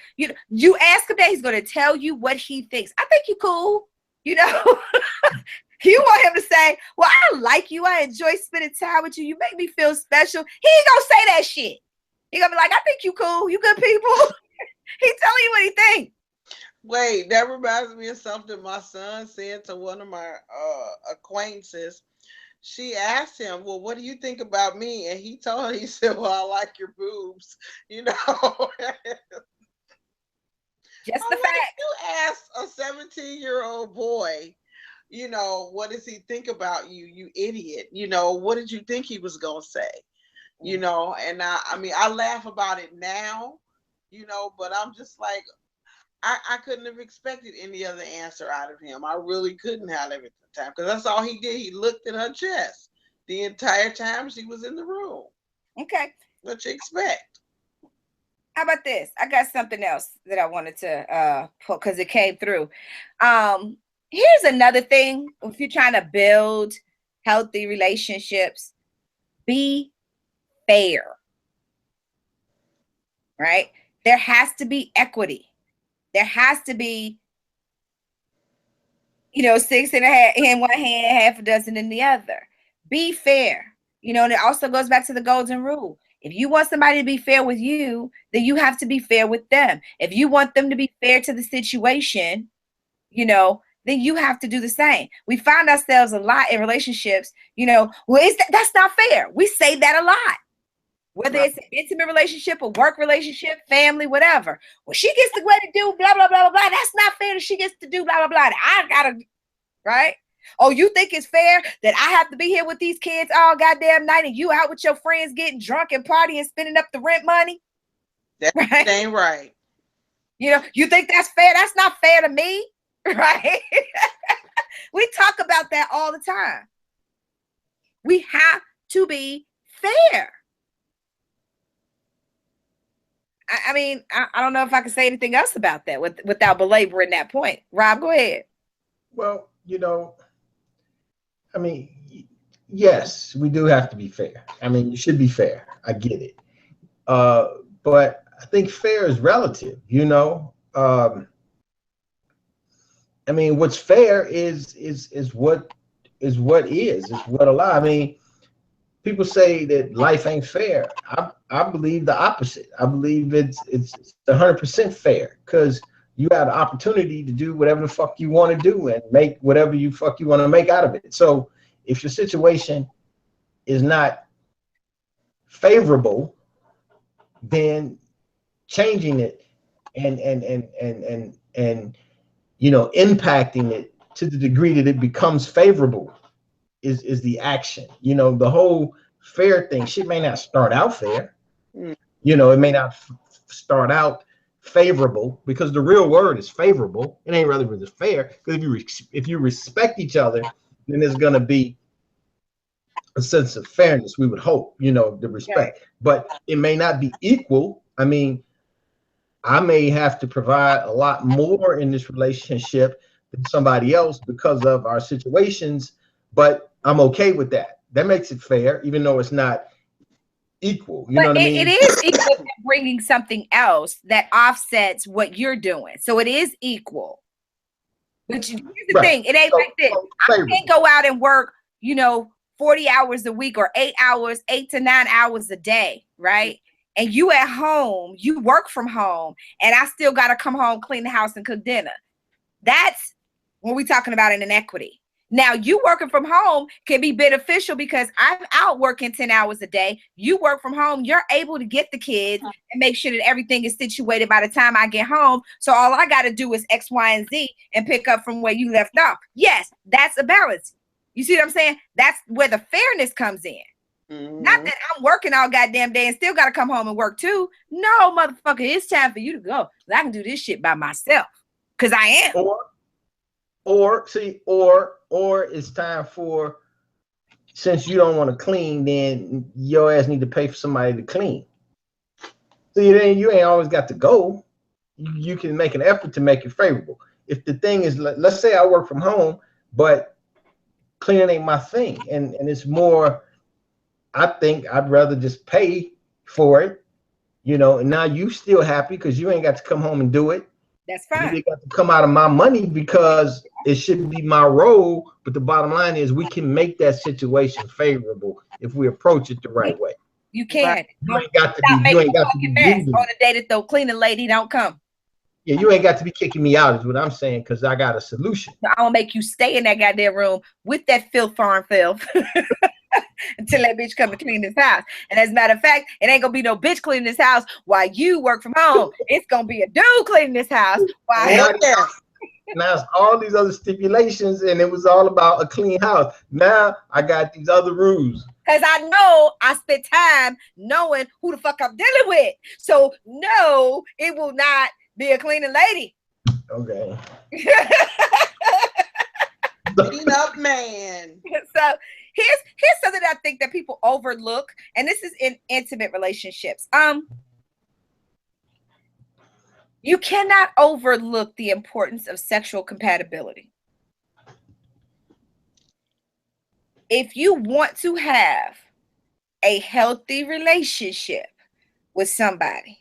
You ask him that, he's going to tell you what he thinks. I think you're cool. You know, you want him to say, well, I like you. I enjoy spending time with you. You make me feel special. He ain't going to say that shit. He going to be like, I think you cool. You good people. He's telling you what he thinks. Wait, that reminds me of something my son said to one of my acquaintances. She asked him, well, what do you think about me? And he told her, he said, well, I like your boobs. You know, just the fact. You ask a 17-year-old boy, you know, what does he think about you, you idiot? You know, what did you think he was going to say? You know, and I mean, I laugh about it now, you know, but I'm just like, I couldn't have expected any other answer out of him. I really couldn't have at the time, because that's all he did. He looked at her chest the entire time she was in the room. Okay. What you expect? How about this? I got something else that I wanted to put because it came through. Here's another thing. If you're trying to build healthy relationships, be fair. Right? There has to be equity. There has to be, you know, 6 in one hand, half a dozen in the other. Be fair. You know, and it also goes back to the golden rule. If you want somebody to be fair with you, then you have to be fair with them. If you want them to be fair to the situation, you know, then you have to do the same. We find ourselves a lot in relationships, you know, well, that's not fair. We say that a lot. Whether it's an intimate relationship, a work relationship, family, whatever. Well, she gets to go to do blah, blah, blah, blah, blah. That's not fair that she gets to do blah, blah, blah. I gotta, right? Oh, you think it's fair that I have to be here with these kids all goddamn night and you out with your friends getting drunk and partying, spending up the rent money? That right? Ain't right. You know, you think that's fair? That's not fair to me, right? We talk about that all the time. We have to be fair. I mean, I don't know if I can say anything else about that without belaboring that point. Rob, go ahead. Well, you know, I mean, yes, we do have to be fair. I mean, you should be fair. I get it. But I think fair is relative, you know. I mean, what's fair is what alive. I mean, people say that life ain't fair. I believe the opposite. I believe it's 100% fair, because you have the opportunity to do whatever the fuck you want to do and make whatever you want to make out of it. So if your situation is not favorable, then changing it and you know, impacting it to the degree that it becomes favorable is the action. You know, the whole fair thing, shit may not start out fair. You know, it may not start out favorable, because the real word is favorable. It ain't rather it's fair, because if you respect each other, then there's gonna be a sense of fairness, we would hope, you know, the respect. But it may not be equal. I mean, I may have to provide a lot more in this relationship than somebody else because of our situations, but I'm okay with that. That makes it fair, even though it's not equal. You know what I mean? It is equal to bringing something else that offsets what you're doing. So it is equal. But here's the thing, it ain't like this. I can't go out and work, you know, 40 hours a week or 8 to 9 hours a day, right? And you at home, you work from home, and I still got to come home, clean the house, and cook dinner. That's what we're talking about in inequity. Now, you working from home can be beneficial because I'm out working 10 hours a day. You work from home, you're able to get the kids and make sure that everything is situated by the time I get home. So all I got to do is X, Y, and Z and pick up from where you left off. Yes, that's a balance. You see what I'm saying? That's where the fairness comes in. Not that I'm working all goddamn day and still got to come home and work too. No, motherfucker, it's time for you to go. I can do this shit by myself because I am. Or it's time for, since you don't want to clean, then your ass need to pay for somebody to clean. So then you ain't always got to go. You can make an effort to make it favorable. If the thing is, let's say I work from home, but cleaning ain't my thing, and it's more, I think I'd rather just pay for it, you know, and now you still happy because you ain't got to come home and do it. That's fine. You got to come out of my money because it should be my role, but the bottom line is we can make that situation favorable if we approach it the right way. You can. You ain't got to be on the day that the cleaning lady don't come. Yeah, you ain't got to be kicking me out is what I'm saying, because I got a solution. I'm gonna make you stay in that goddamn room with that filth until that bitch come to clean this house. And as a matter of fact, it ain't gonna be no bitch cleaning this house while you work from home. It's gonna be a dude cleaning this house while now it's all these other stipulations, and it was all about a clean house. Now I got these other rules. Because I know I spent time knowing who the fuck I'm dealing with. So no, it will not be a cleaning lady. Okay. Clean up, man. So here's something that I think that people overlook, and this is in intimate relationships. You cannot overlook the importance of sexual compatibility. If you want to have a healthy relationship with somebody,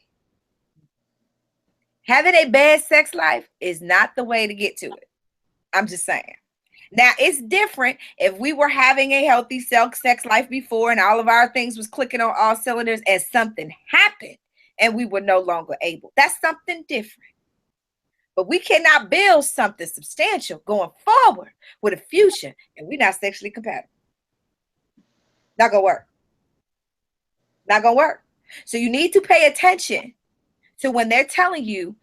having a bad sex life is not the way to get to it. I'm just saying. Now, it's different if we were having a healthy sex life before and all of our things was clicking on all cylinders and something happened and we were no longer able. That's something different. But we cannot build something substantial going forward with a future and we're not sexually compatible. Not gonna work. Not gonna work. So you need to pay attention to when they're telling you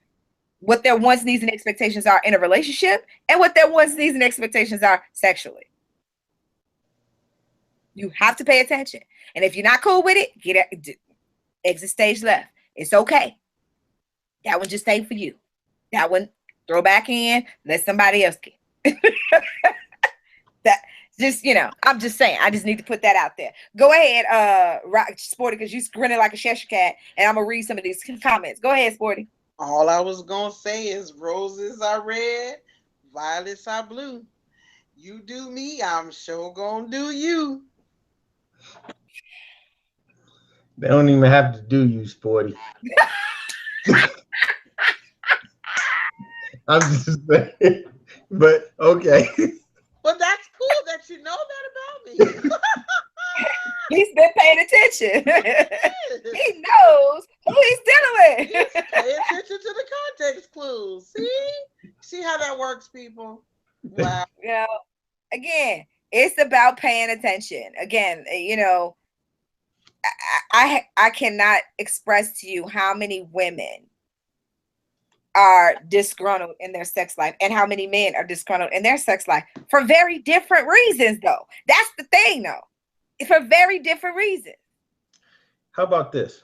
what their wants, needs, and expectations are in a relationship and what their wants, needs, and expectations are sexually. You have to pay attention. And if you're not cool with it, exit stage left. It's okay. That one just ain't for you. That one, throw back in, let somebody else get. That just, you know, I'm just saying, I just need to put that out there. Go ahead, Sporty, because you're grinning like a Cheshire cat, and I'm going to read some of these comments. Go ahead, Sporty. All I was going to say is roses are red, violets are blue. You do me, I'm sure going to do you. They don't even have to do you, Sporty. I'm just saying, but okay. Well, that's cool that you know that about me. He's been paying attention. He knows who he's dealing with. Pay attention to the context clues. See how that works, people. Wow. You know, again, it's about paying attention. Again, you know, I cannot express to you how many women are disgruntled in their sex life and how many men are disgruntled in their sex life for very different reasons, though. That's the thing, though. It's for very different reasons. How about this?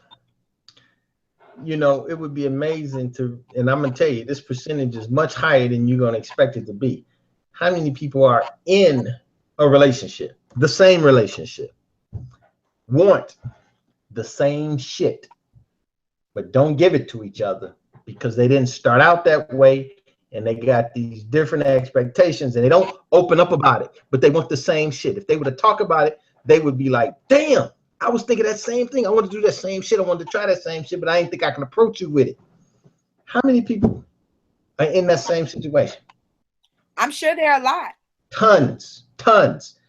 you know, it would be amazing to, and I'm gonna tell you, this percentage is much higher than you're gonna expect it to be. How many people are in a relationship, the same relationship, want the same shit, but don't give it to each other because they didn't start out that way and they got these different expectations and they don't open up about it, but they want the same shit. If they were to talk about it, they would be like, damn, I was thinking that same thing. I want to do that same shit. I wanted to try that same shit, but I didn't think I can approach you with it. How many people are in that same situation? I'm sure there are a lot. Tons.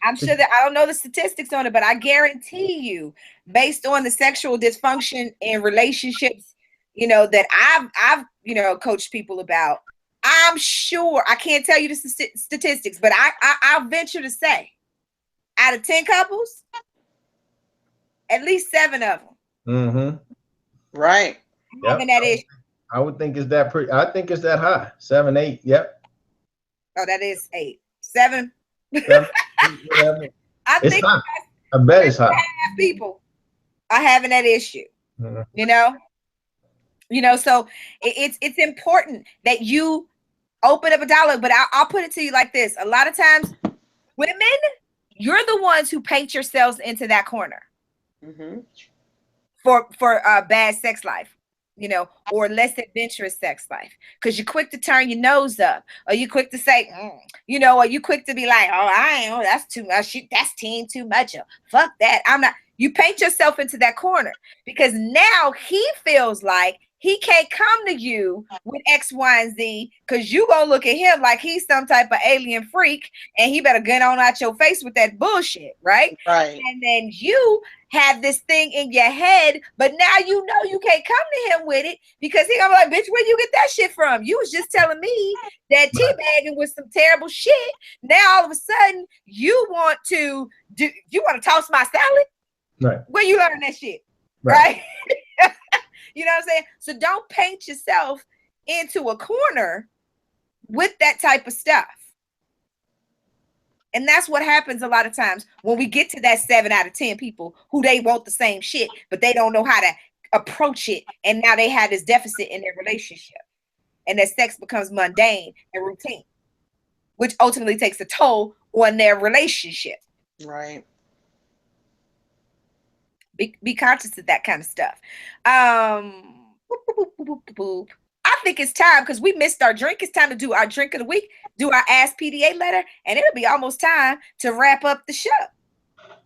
I'm sure that I don't know the statistics on it, but I guarantee you, based on the sexual dysfunction in relationships, you know, that I've you know, coached people about, I'm sure, I can't tell you the statistics, but I'll venture to say, out of 10 couples, at least 7 of them. Mm-hmm. Right. Having that issue. I would think it's that I think it's that high. 7, 8. Yep. Oh, that is 8. 7. 7, 8, I it's think high. I bet it's high. People are having that issue. Mm-hmm. You know, so it's important that you open up a dialogue. But I'll put it to you like this: a lot of times, women, you're the ones who paint yourselves into that corner for bad sex life, you know, or less adventurous sex life, because you're quick to turn your nose up, or you quick to say, you know, or you quick to be like, oh, I ain't, that's too much, that's teen too much, or fuck that, I'm not. You paint yourself into that corner because now he feels like he can't come to you with X, Y, and Z because you gonna look at him like he's some type of alien freak and he better get on out your face with that bullshit, right? Right. And then you have this thing in your head, but now you know you can't come to him with it because he gonna be like, bitch, where you get that shit from? You was just telling me that teabagging was some terrible shit. Now all of a sudden you want to toss my salad? Right. Where you learn that shit? Right? You know what I'm saying? So don't paint yourself into a corner with that type of stuff. And that's what happens a lot of times when we get to that 7 out of 10 people who they want the same shit, but they don't know how to approach it. And now they have this deficit in their relationship. And their sex becomes mundane and routine, which ultimately takes a toll on their relationship. Right. Be conscious of that kind of stuff. I think it's time because we missed our drink. It's time to do our drink of the week, do our Ask PDA letter, and it'll be almost time to wrap up the show.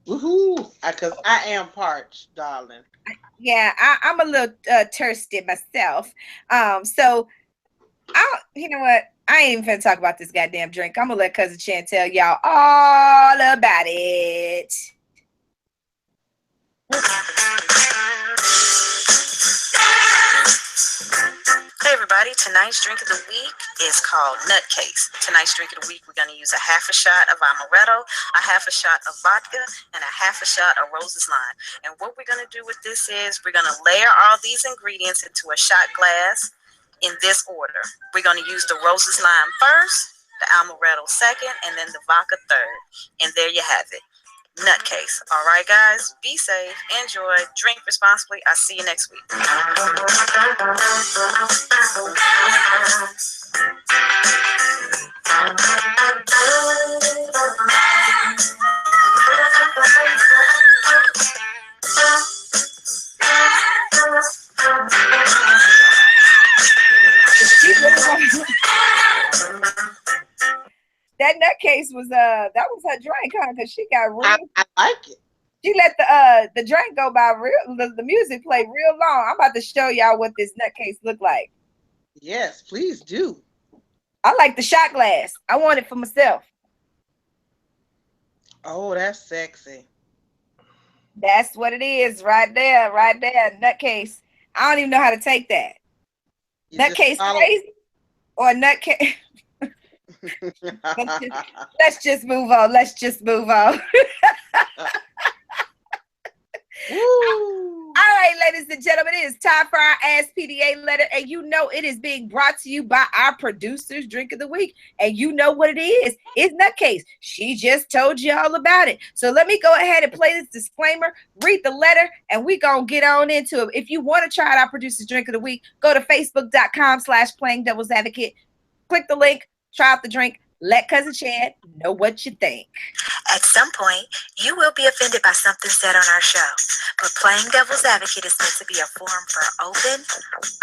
Woohoo! Because I am parched, darling. Yeah, I'm a little thirsty myself. So you know what? I ain't even finna talk about this goddamn drink. I'm gonna let Cousin Chan tell y'all all about it. Hey everybody, tonight's drink of the week is called Nutcase. Tonight's drink of the week, we're going to use a half a shot of amaretto, a half a shot of vodka, and a half a shot of Rose's Lime. And what we're going to do with this is we're going to layer all these ingredients into a shot glass in this order. We're going to use the Rose's Lime first, the amaretto second, and then the vodka third. And there you have it. Nutcase. All right, guys, be safe, enjoy, drink responsibly. I'll see you next week. That Nutcase was that was her drink, huh? Because she got real. I like it. She let the drink go by the music play real long. I'm about to show y'all what this Nutcase look like. Yes, please do. I like the shot glass. I want it for myself. Oh, that's sexy. That's what it is right there, Nutcase. I don't even know how to take that. Nutcase crazy or Nutcase? Let's just move on. Woo. All right, ladies and gentlemen, it is time for our Ask PDA letter, and you know it is being brought to you by our producer's drink of the week, and you know what it is. It's Nutcase. She just told you all about it. So let me go ahead and play this disclaimer, read the letter, and we gonna get on into it. If you want to try out our producer's drink of the week, go to facebook.com/playingdevilsadvocate. Click the link, try out the drink. Let Cousin Chad know what you think. At some point, you will be offended by something said on our show, but Playing Devil's Advocate is meant to be a forum for open,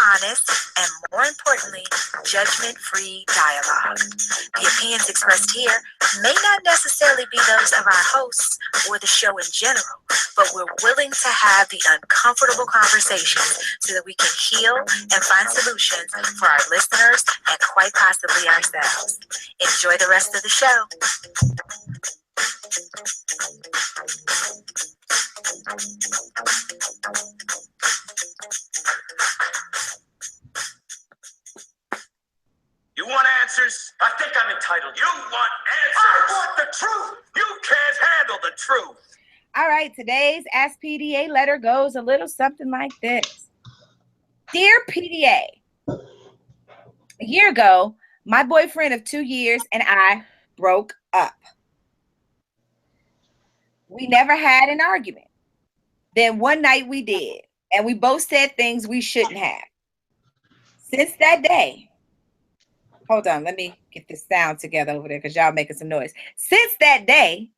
honest, and more importantly, judgment-free dialogue. The opinions expressed here may not necessarily be those of our hosts or the show in general, but we're willing to have the uncomfortable conversations so that we can heal and find solutions for our listeners and quite possibly ourselves. Enjoy the rest of the show. You want answers? I think I'm entitled. You want answers? I want the truth. You can't handle the truth. All right, today's Ask PDA letter goes a little something like this. Dear PDA, a year ago, my boyfriend of 2 years and I broke up. We never had an argument. Then one night we did, and we both said things we shouldn't have. Since that day, hold on, let me get this sound together over there because y'all making some noise. Since that day,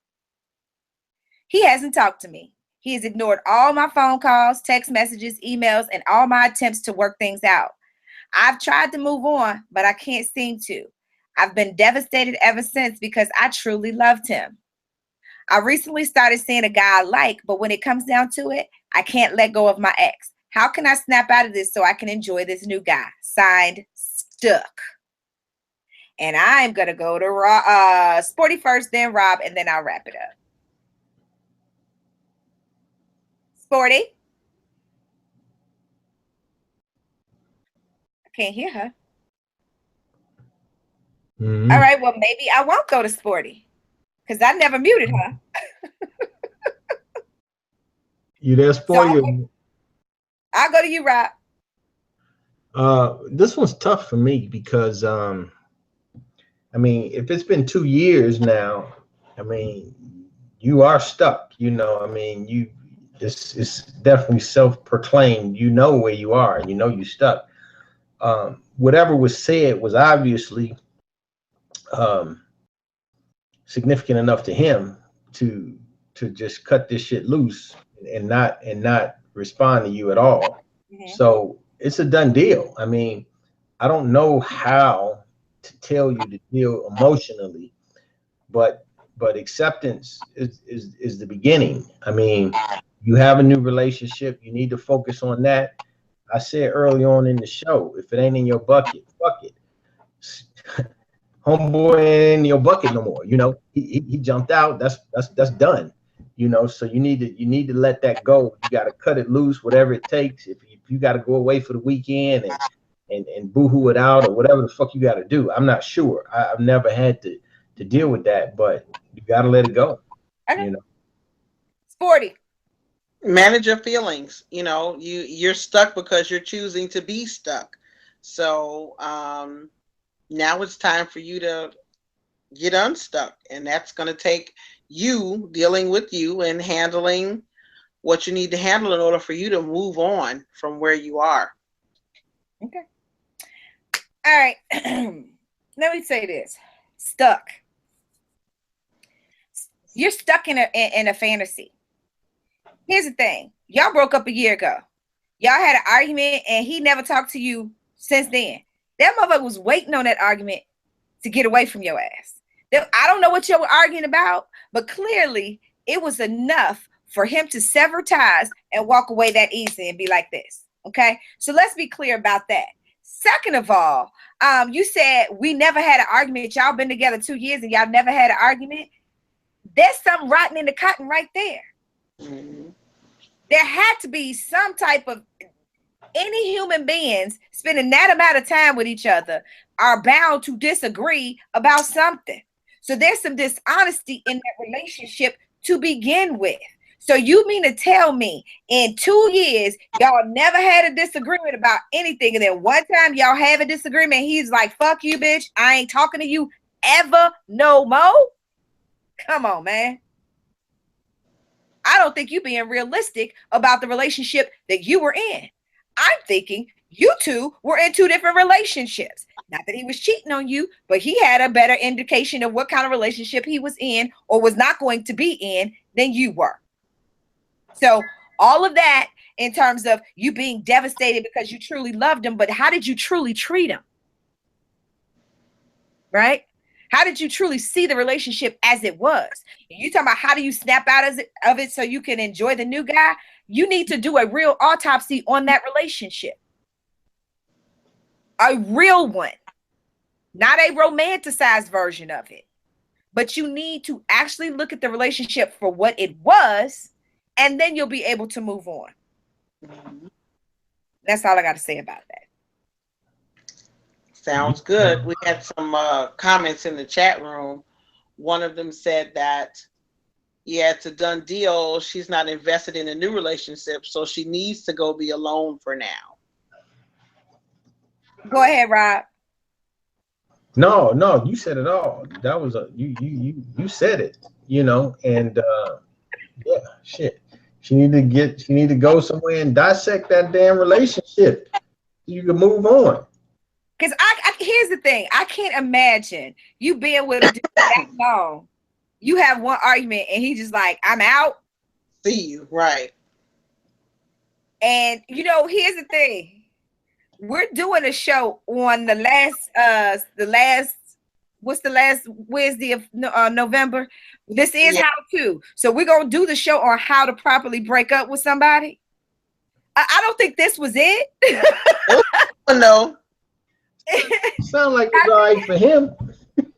he hasn't talked to me. He has ignored all my phone calls, text messages, emails, and all my attempts to work things out. I've tried to move on, but I can't seem to. I've been devastated ever since because I truly loved him. I recently started seeing a guy I like, but when it comes down to it, I can't let go of my ex. How can I snap out of this so I can enjoy this new guy? Signed, Stuck. And I'm going to go to Sporty first, then Rob, and then I'll wrap it up. Sporty? I can't hear her. Mm-hmm. All right, well, maybe I won't go to Sporty because I never muted her. You there, Sporty? So I'll go to you, Rob. This one's tough for me because, I mean, if it's been 2 years now, I mean, you are stuck, you know, I mean, this is definitely self-proclaimed, you know where you are, and you know you're stuck. Whatever was said was obviously significant enough to him to just cut this shit loose and not respond to you at all. Mm-hmm. So it's a done deal. I mean, I don't know how to tell you to deal emotionally, but acceptance is the beginning. I mean, you have a new relationship, you need to focus on that. I said early on in the show, if it ain't in your bucket, fuck it. Homeboy ain't in your bucket no more. You know, he jumped out. That's done. You know, so you need to let that go. You got to cut it loose, whatever it takes. If you got to go away for the weekend and boohoo it out or whatever the fuck you got to do. I'm not sure. I've never had to deal with that, but you got to let it go. Okay. You know, Sporty. Manage your feelings. You know, you're stuck because you're choosing to be stuck. So now it's time for you to get unstuck, and that's going to take you dealing with you and handling what you need to handle in order for you to move on from where you are. Okay. All right. Let me say this. Stuck. You're stuck in a fantasy. Here's the thing. Y'all broke up a year ago. Y'all had an argument and he never talked to you since then. That motherfucker was waiting on that argument to get away from your ass. I don't know what you were arguing about, but clearly it was enough for him to sever ties and walk away that easy and be like this. Okay? So let's be clear about that. Second of all, you said we never had an argument. Y'all been together 2 years and y'all never had an argument. There's something rotten in the cotton right there. Mm-hmm. There had to be some type of, any human beings spending that amount of time with each other are bound to disagree about something. So there's some dishonesty in that relationship to begin with. So you mean to tell me in 2 years, y'all never had a disagreement about anything, and then one time y'all have a disagreement, he's like, fuck you, bitch, I ain't talking to you ever no more? Come on, man. I don't think you being realistic about the relationship that you were in. I'm thinking you two were in 2 different relationships. Not that he was cheating on you, but he had a better indication of what kind of relationship he was in or was not going to be in than you were. So all of that in terms of you being devastated because you truly loved him, but how did you truly treat him? Right? How did you truly see the relationship as it was? You talking about how do you snap out of it so you can enjoy the new guy? You need to do a real autopsy on that relationship. A real one. Not a romanticized version of it. But you need to actually look at the relationship for what it was, and then you'll be able to move on. That's all I got to say about that. Sounds good. We had some comments in the chat room. One of them said that, yeah, it's a done deal. She's not invested in a new relationship, so she needs to go be alone for now. Go ahead, Rob. No, you said it all. That was you said it, and yeah, shit. She need to go somewhere and dissect that damn relationship. You can move on. Because here's the thing. I can't imagine you being with a dude that long. You have one argument and he just like, I'm out. See you, right. And here's the thing. We're doing a show on the last Wednesday of November. This is how to. So we're going to do the show on how to properly break up with somebody. I don't think this was it. No. Sound like it's all right for him.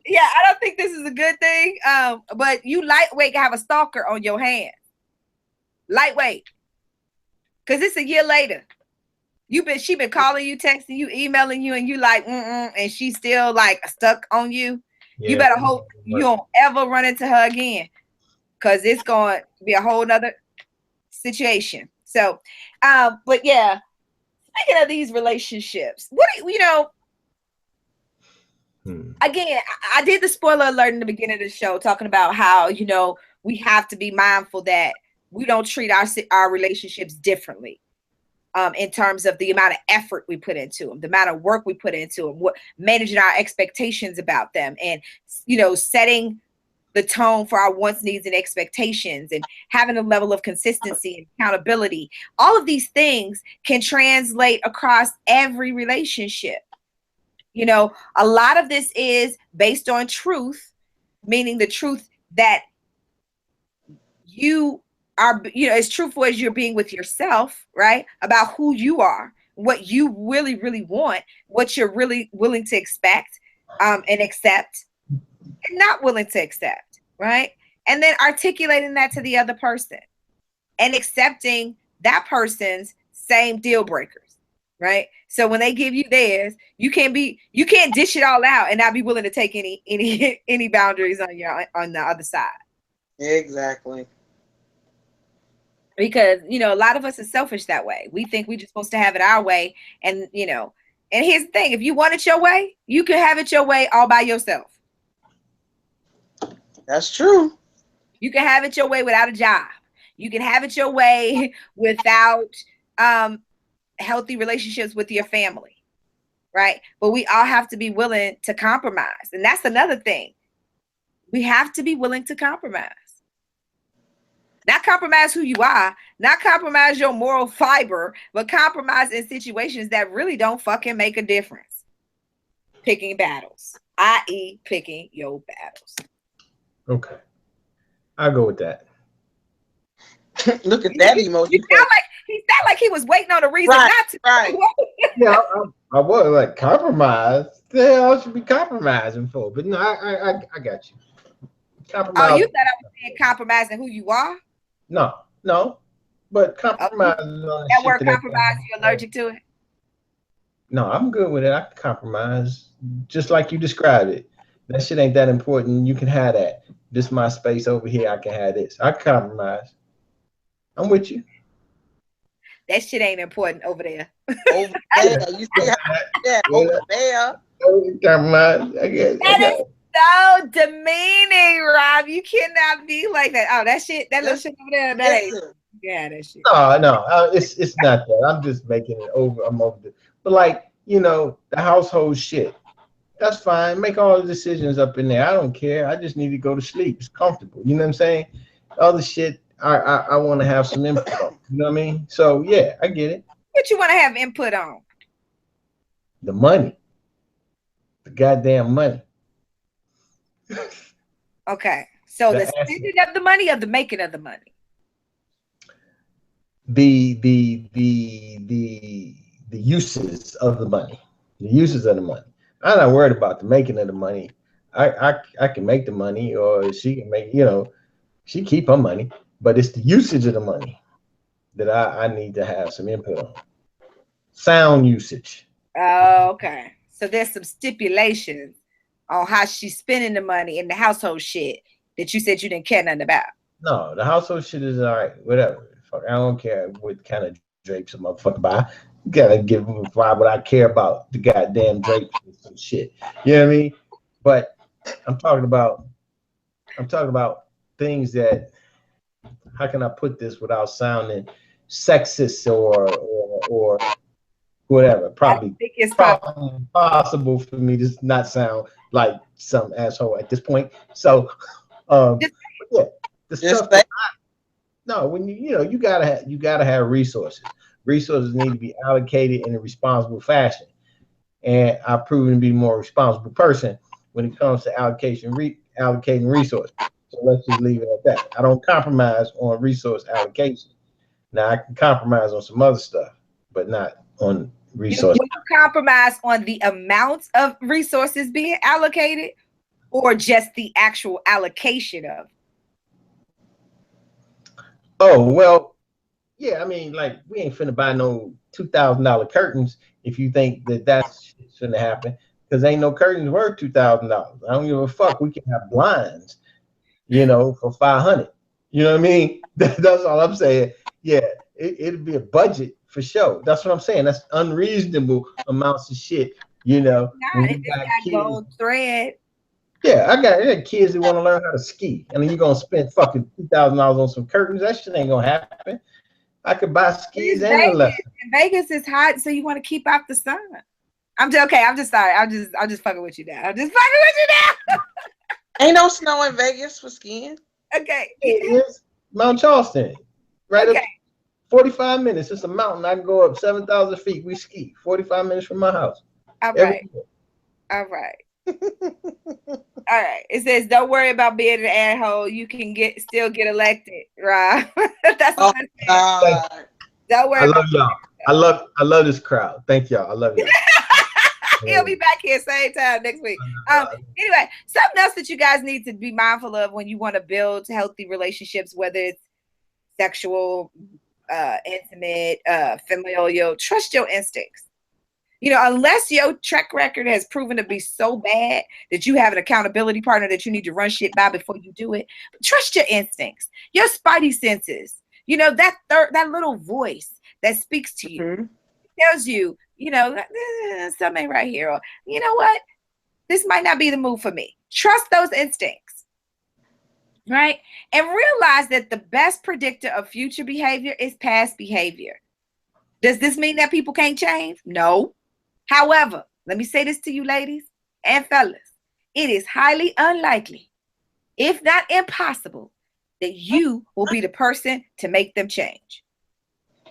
Yeah, I don't think this is a good thing. But you lightweight have a stalker on your hands. Lightweight. Because it's a year later. She been calling you, texting you, emailing you, and you like, and she's still like stuck on you. Yeah, you better hope you don't ever run into her again. Because it's going to be a whole nother situation. So, but yeah, speaking of these relationships, again, I did the spoiler alert in the beginning of the show talking about how, we have to be mindful that we don't treat our relationships differently in terms of the amount of effort we put into them, the amount of work we put into them, managing our expectations about them, and, setting the tone for our wants, needs, and expectations, and having a level of consistency and accountability. All of these things can translate across every relationship. A lot of this is based on truth, meaning the truth that you are, as truthful as you're being with yourself, right? About who you are, what you really, really want, what you're really willing to expect and accept and not willing to accept, right? And then articulating that to the other person and accepting that person's same deal breakers. Right. So when they give you theirs, you can't dish it all out and not be willing to take any boundaries on the other side. Exactly. Because, a lot of us are selfish that way. We think we're just supposed to have it our way. And, and here's the thing. If you want it your way, you can have it your way all by yourself. That's true. You can have it your way without a job. You can have it your way without healthy relationships with your family, right? But we all have to be willing to compromise. And that's another thing. We have to be willing to compromise. Not compromise who you are, not compromise your moral fiber, but compromise in situations that really don't fucking make a difference. Picking battles, i.e. picking your battles. Okay. I'll go with that. Look at that emoji. He sounded like he was waiting on a reason not to. Right. Yeah, I was like, compromise. The hell I should be compromising for? But no, I got you. Compromise. Oh, you thought I was saying compromising who you are? No. But compromise. That word compromise, you allergic to it? No, I'm good with it. I can compromise just like you described it. That shit ain't that important. You can have that. This is my space over here. I can have this. I can compromise. I'm with you. That shit ain't important over there. Over there. You see how over there. That is so demeaning, Rob. You cannot be like that. Oh, that shit, that little shit over there, that ain't. Yeah, that shit. No, it's not that. I'm just making it over. I'm over the, but like, you know, the household shit. That's fine. Make all the decisions up in there. I don't care. I just need to go to sleep. It's comfortable. You know what I'm saying? Other shit, I want to have some input on. You know what I mean? So yeah, I get it. What you want to have input on? The money. The goddamn money. Okay. So the spending of the money or the making of the money? The uses of the money. The uses of the money. I'm not worried about the making of the money. I can make the money, or she can make, you know, she keep her money, but it's the usage of the money that I need to have some input on. Sound usage. Oh, okay. So there's some stipulations on how she's spending the money in the household shit that you said you didn't care nothing about. No, the household shit is all right. Whatever. Fuck, I don't care what kind of drapes a motherfucker buy. You gotta give them why would I care about the goddamn drapes and some shit. You know what I mean? But I'm talking about things that, how can I put this without sounding sexist or whatever? Probably, I think it's possible for me to not sound like some asshole at this point. So yeah, the stuff that when you gotta have resources. Resources need to be allocated in a responsible fashion, and I've proven to be a more responsible person when it comes to allocating resources. So let's just leave it at that. I don't compromise on resource allocation. Now I can compromise on some other stuff, but not on resources. You compromise on the amount of resources being allocated, or just the actual allocation of? Oh, well, yeah, I mean, like, we ain't finna buy no $2,000 curtains if you think that that's finna happen, because ain't no curtains worth $2,000. I don't give a fuck. We can have blinds, you know, for $500. You know what I mean? That's all I'm saying. Yeah, it'd be a budget for sure. That's what I'm saying. That's unreasonable amounts of shit, you know. Not if it's got gold thread. Yeah, I got kids that want to learn how to ski, and then you're gonna spend fucking $2,000 on some curtains. That shit ain't gonna happen. I could buy skis and a lesson. Vegas is hot, so you want to keep out the sun. I'm just okay. I'm just sorry. I'm just fucking with you now. I'm just fucking with you now. Ain't no snow in Vegas for skiing. Okay. It is Mount Charleston, right? Okay. Up 45 minutes. It's a mountain. I can go up 7,000 feet. We ski 45 minutes from my house. All right. All right. All right. It says, "Don't worry about being an asshole. You can still get elected, right?" That's what it says. Don't worry. I love y'all. I love this crowd. Thank y'all. I love y'all. He'll be back here same time next week. Anyway, something else that you guys need to be mindful of when you want to build healthy relationships, whether it's sexual, intimate, familial, trust your instincts. You know, unless your track record has proven to be so bad that you have an accountability partner that you need to run shit by before you do it, trust your instincts, your spidey senses. You know, that little voice that speaks to you, tells you, you know, something ain't right here, or you know what, this might not be the move for me. Trust those instincts, right? And realize that the best predictor of future behavior is past behavior. Does this mean that people can't change? No. However, let me say this to you ladies and fellas. It is highly unlikely, if not impossible, that you will be the person to make them change.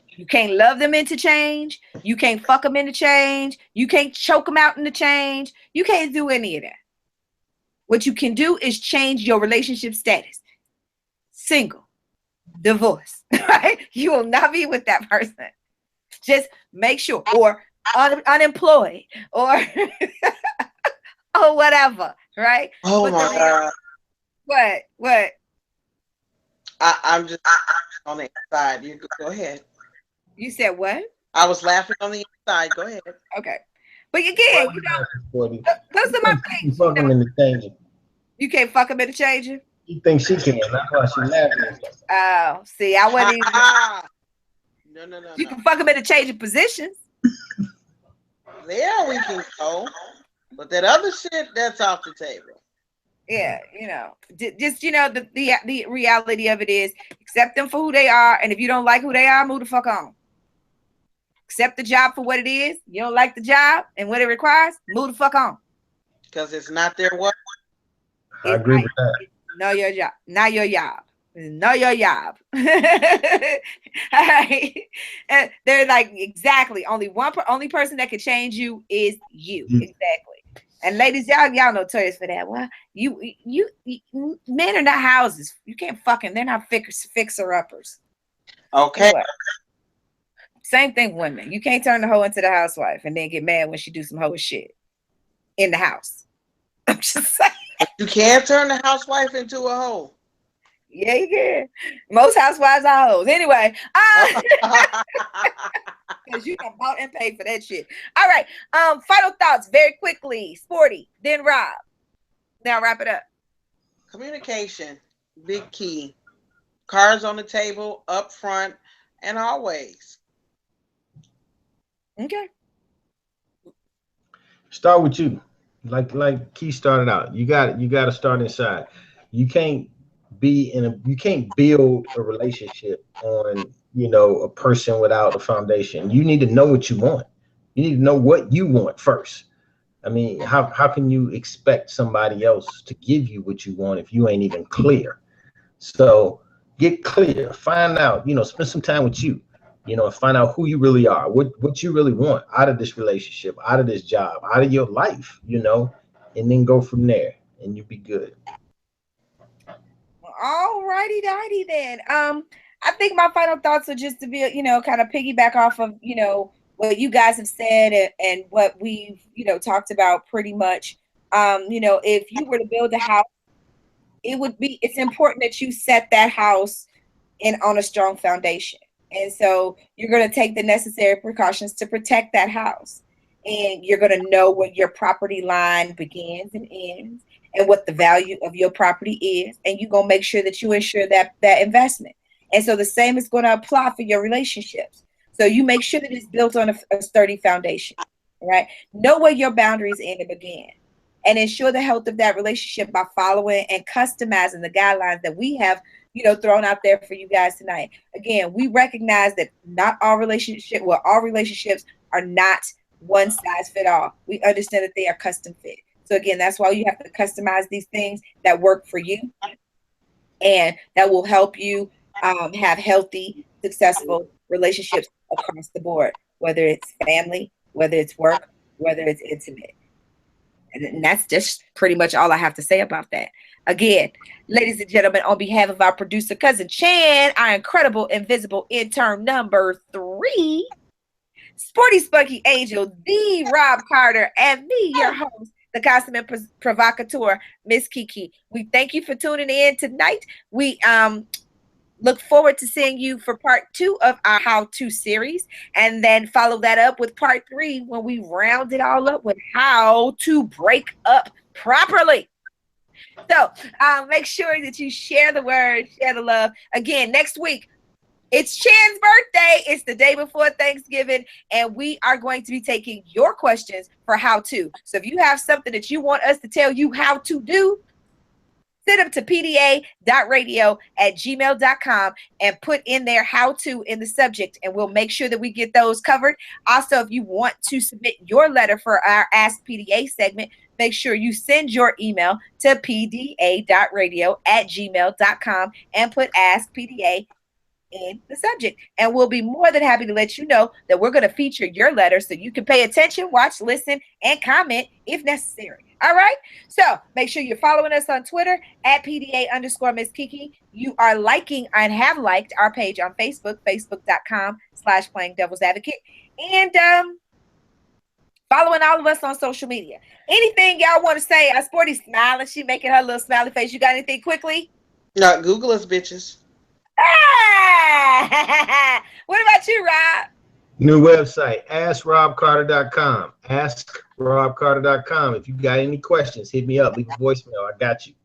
You can't love them into change. You can't fuck them into change. You can't choke them out into change. You can't do any of that. What you can do is change your relationship status. Single, divorce, right? You will not be with that person. Just make sure, or unemployed, or or whatever, right? Oh my God. What? I'm just on the inside. You go ahead. You said what? I was laughing on the inside. Go ahead. Okay. But again, you know, those are my things. Fuck them into changing. You can't fuck them into changing? She thinks she can. That's why she mad at me. Oh, see, I wasn't even. No. You can fuck them into changing positions. There we can go. But that other shit, that's off the table. Yeah, just the reality of it is accept them for who they are, and if you don't like who they are, move the fuck on. Accept the job for what it is. You don't like the job and what it requires, move the fuck on. Because it's not their work. I agree with that. Know your job. Not your job. Know your job. All right. And they're like, exactly. Only person that can change you is you. Exactly. And ladies, y'all notorious for that. Well, you men are not houses. You can't fucking. They're not fixer-uppers. Okay. Anyway, same thing, women. You can't turn the hoe into the housewife and then get mad when she do some hoe shit in the house. I'm just saying. You can't turn the housewife into a hoe. Yeah, you can. Most housewives are hoes. Anyway, because you can bought and paid for that shit. All right. Final thoughts very quickly. Sporty, then Rob. Now wrap it up. Communication, big key. Cards on the table, up front, and always. Okay. Start with you. Like Key started out. You got to start inside. You can't build a relationship on a person without a foundation. You need to know what you want. You need to know what you want first. I mean, how can you expect somebody else to give you what you want if you ain't even clear? So get clear, find out, spend some time with you, and find out who you really are, what you really want out of this relationship, out of this job, out of your life, and then go from there and you'll be good. All righty then. I think my final thoughts are just to be, kind of piggyback off of, what you guys have said and what we've, talked about pretty much. If you were to build a house, it's important that you set that house on a strong foundation. And so you're going to take the necessary precautions to protect that house. And you're going to know where your property line begins and ends and what the value of your property is. And you're going to make sure that you ensure that investment. And so the same is going to apply for your relationships. So you make sure that it's built on a sturdy foundation, right? Know where your boundaries end and begin. And ensure the health of that relationship by following and customizing the guidelines that we have, thrown out there for you guys tonight. Again, we recognize that all relationships are not one size fit all. We understand that they are custom fit. So again, that's why you have to customize these things that work for you and that will help you have healthy, successful relationships across the board, whether it's family, whether it's work, whether it's intimate. And that's just pretty much all I have to say about that. Again, ladies and gentlemen, on behalf of our producer, Cousin Chan, our incredible invisible intern number 3, Sporty Spunky Angel, the Rob Carter, and me, your host, the consummate provocateur, Miss KiKi. We thank you for tuning in tonight. We look forward to seeing you for part 2 of our how-to series, and then follow that up with part 3 when we round it all up with how to break up properly. So make sure that you share the word, share the love. Again, next week, it's Chan's birthday. It's the day before Thanksgiving, and we are going to be taking your questions for how to. So if you have something that you want us to tell you how to do, send them to pda.radio@gmail.com and put in there how to in the subject, and we'll make sure that we get those covered. Also, if you want to submit your letter for our Ask PDA segment, make sure you send your email to pda.radio@gmail.com and put Ask PDA in the subject, and we'll be more than happy to let you know that we're going to feature your letter so you can pay attention, watch, listen, and comment if necessary. All right, so make sure you're following us on Twitter at PDA_Miss KiKi. You are liking and have liked our page on Facebook, facebook.com/Playing Devil's Advocate, and following all of us on social media. Anything y'all want to say? Sporty smiling, she making her little smiley face. You got anything quickly? No, Google us, bitches. Ah! What about you, Rob? New website, askrobcarter.com. Askrobcarter.com. If you got any questions, hit me up. Leave a voicemail. I got you.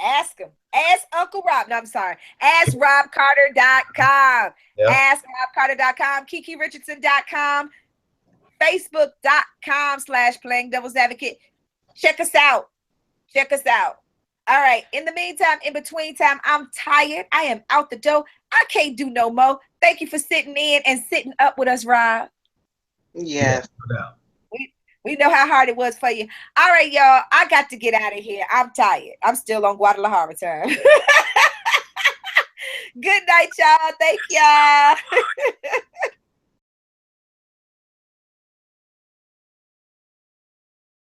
Ask him. Ask Uncle Rob. No, I'm sorry. AskRobCarter.com. Yeah. AskRobCarter.com. KikiRichardson.com. Facebook.com/Playing Devil's Advocate. Check us out. Check us out. All right. In the meantime, in between time, I'm tired. I am out the door. I can't do no more. Thank you for sitting in and sitting up with us, Rob. Yes. No doubt. We know how hard it was for you. All right, y'all. I got to get out of here. I'm tired. I'm still on Guadalajara time. Good night, y'all. Thank y'all.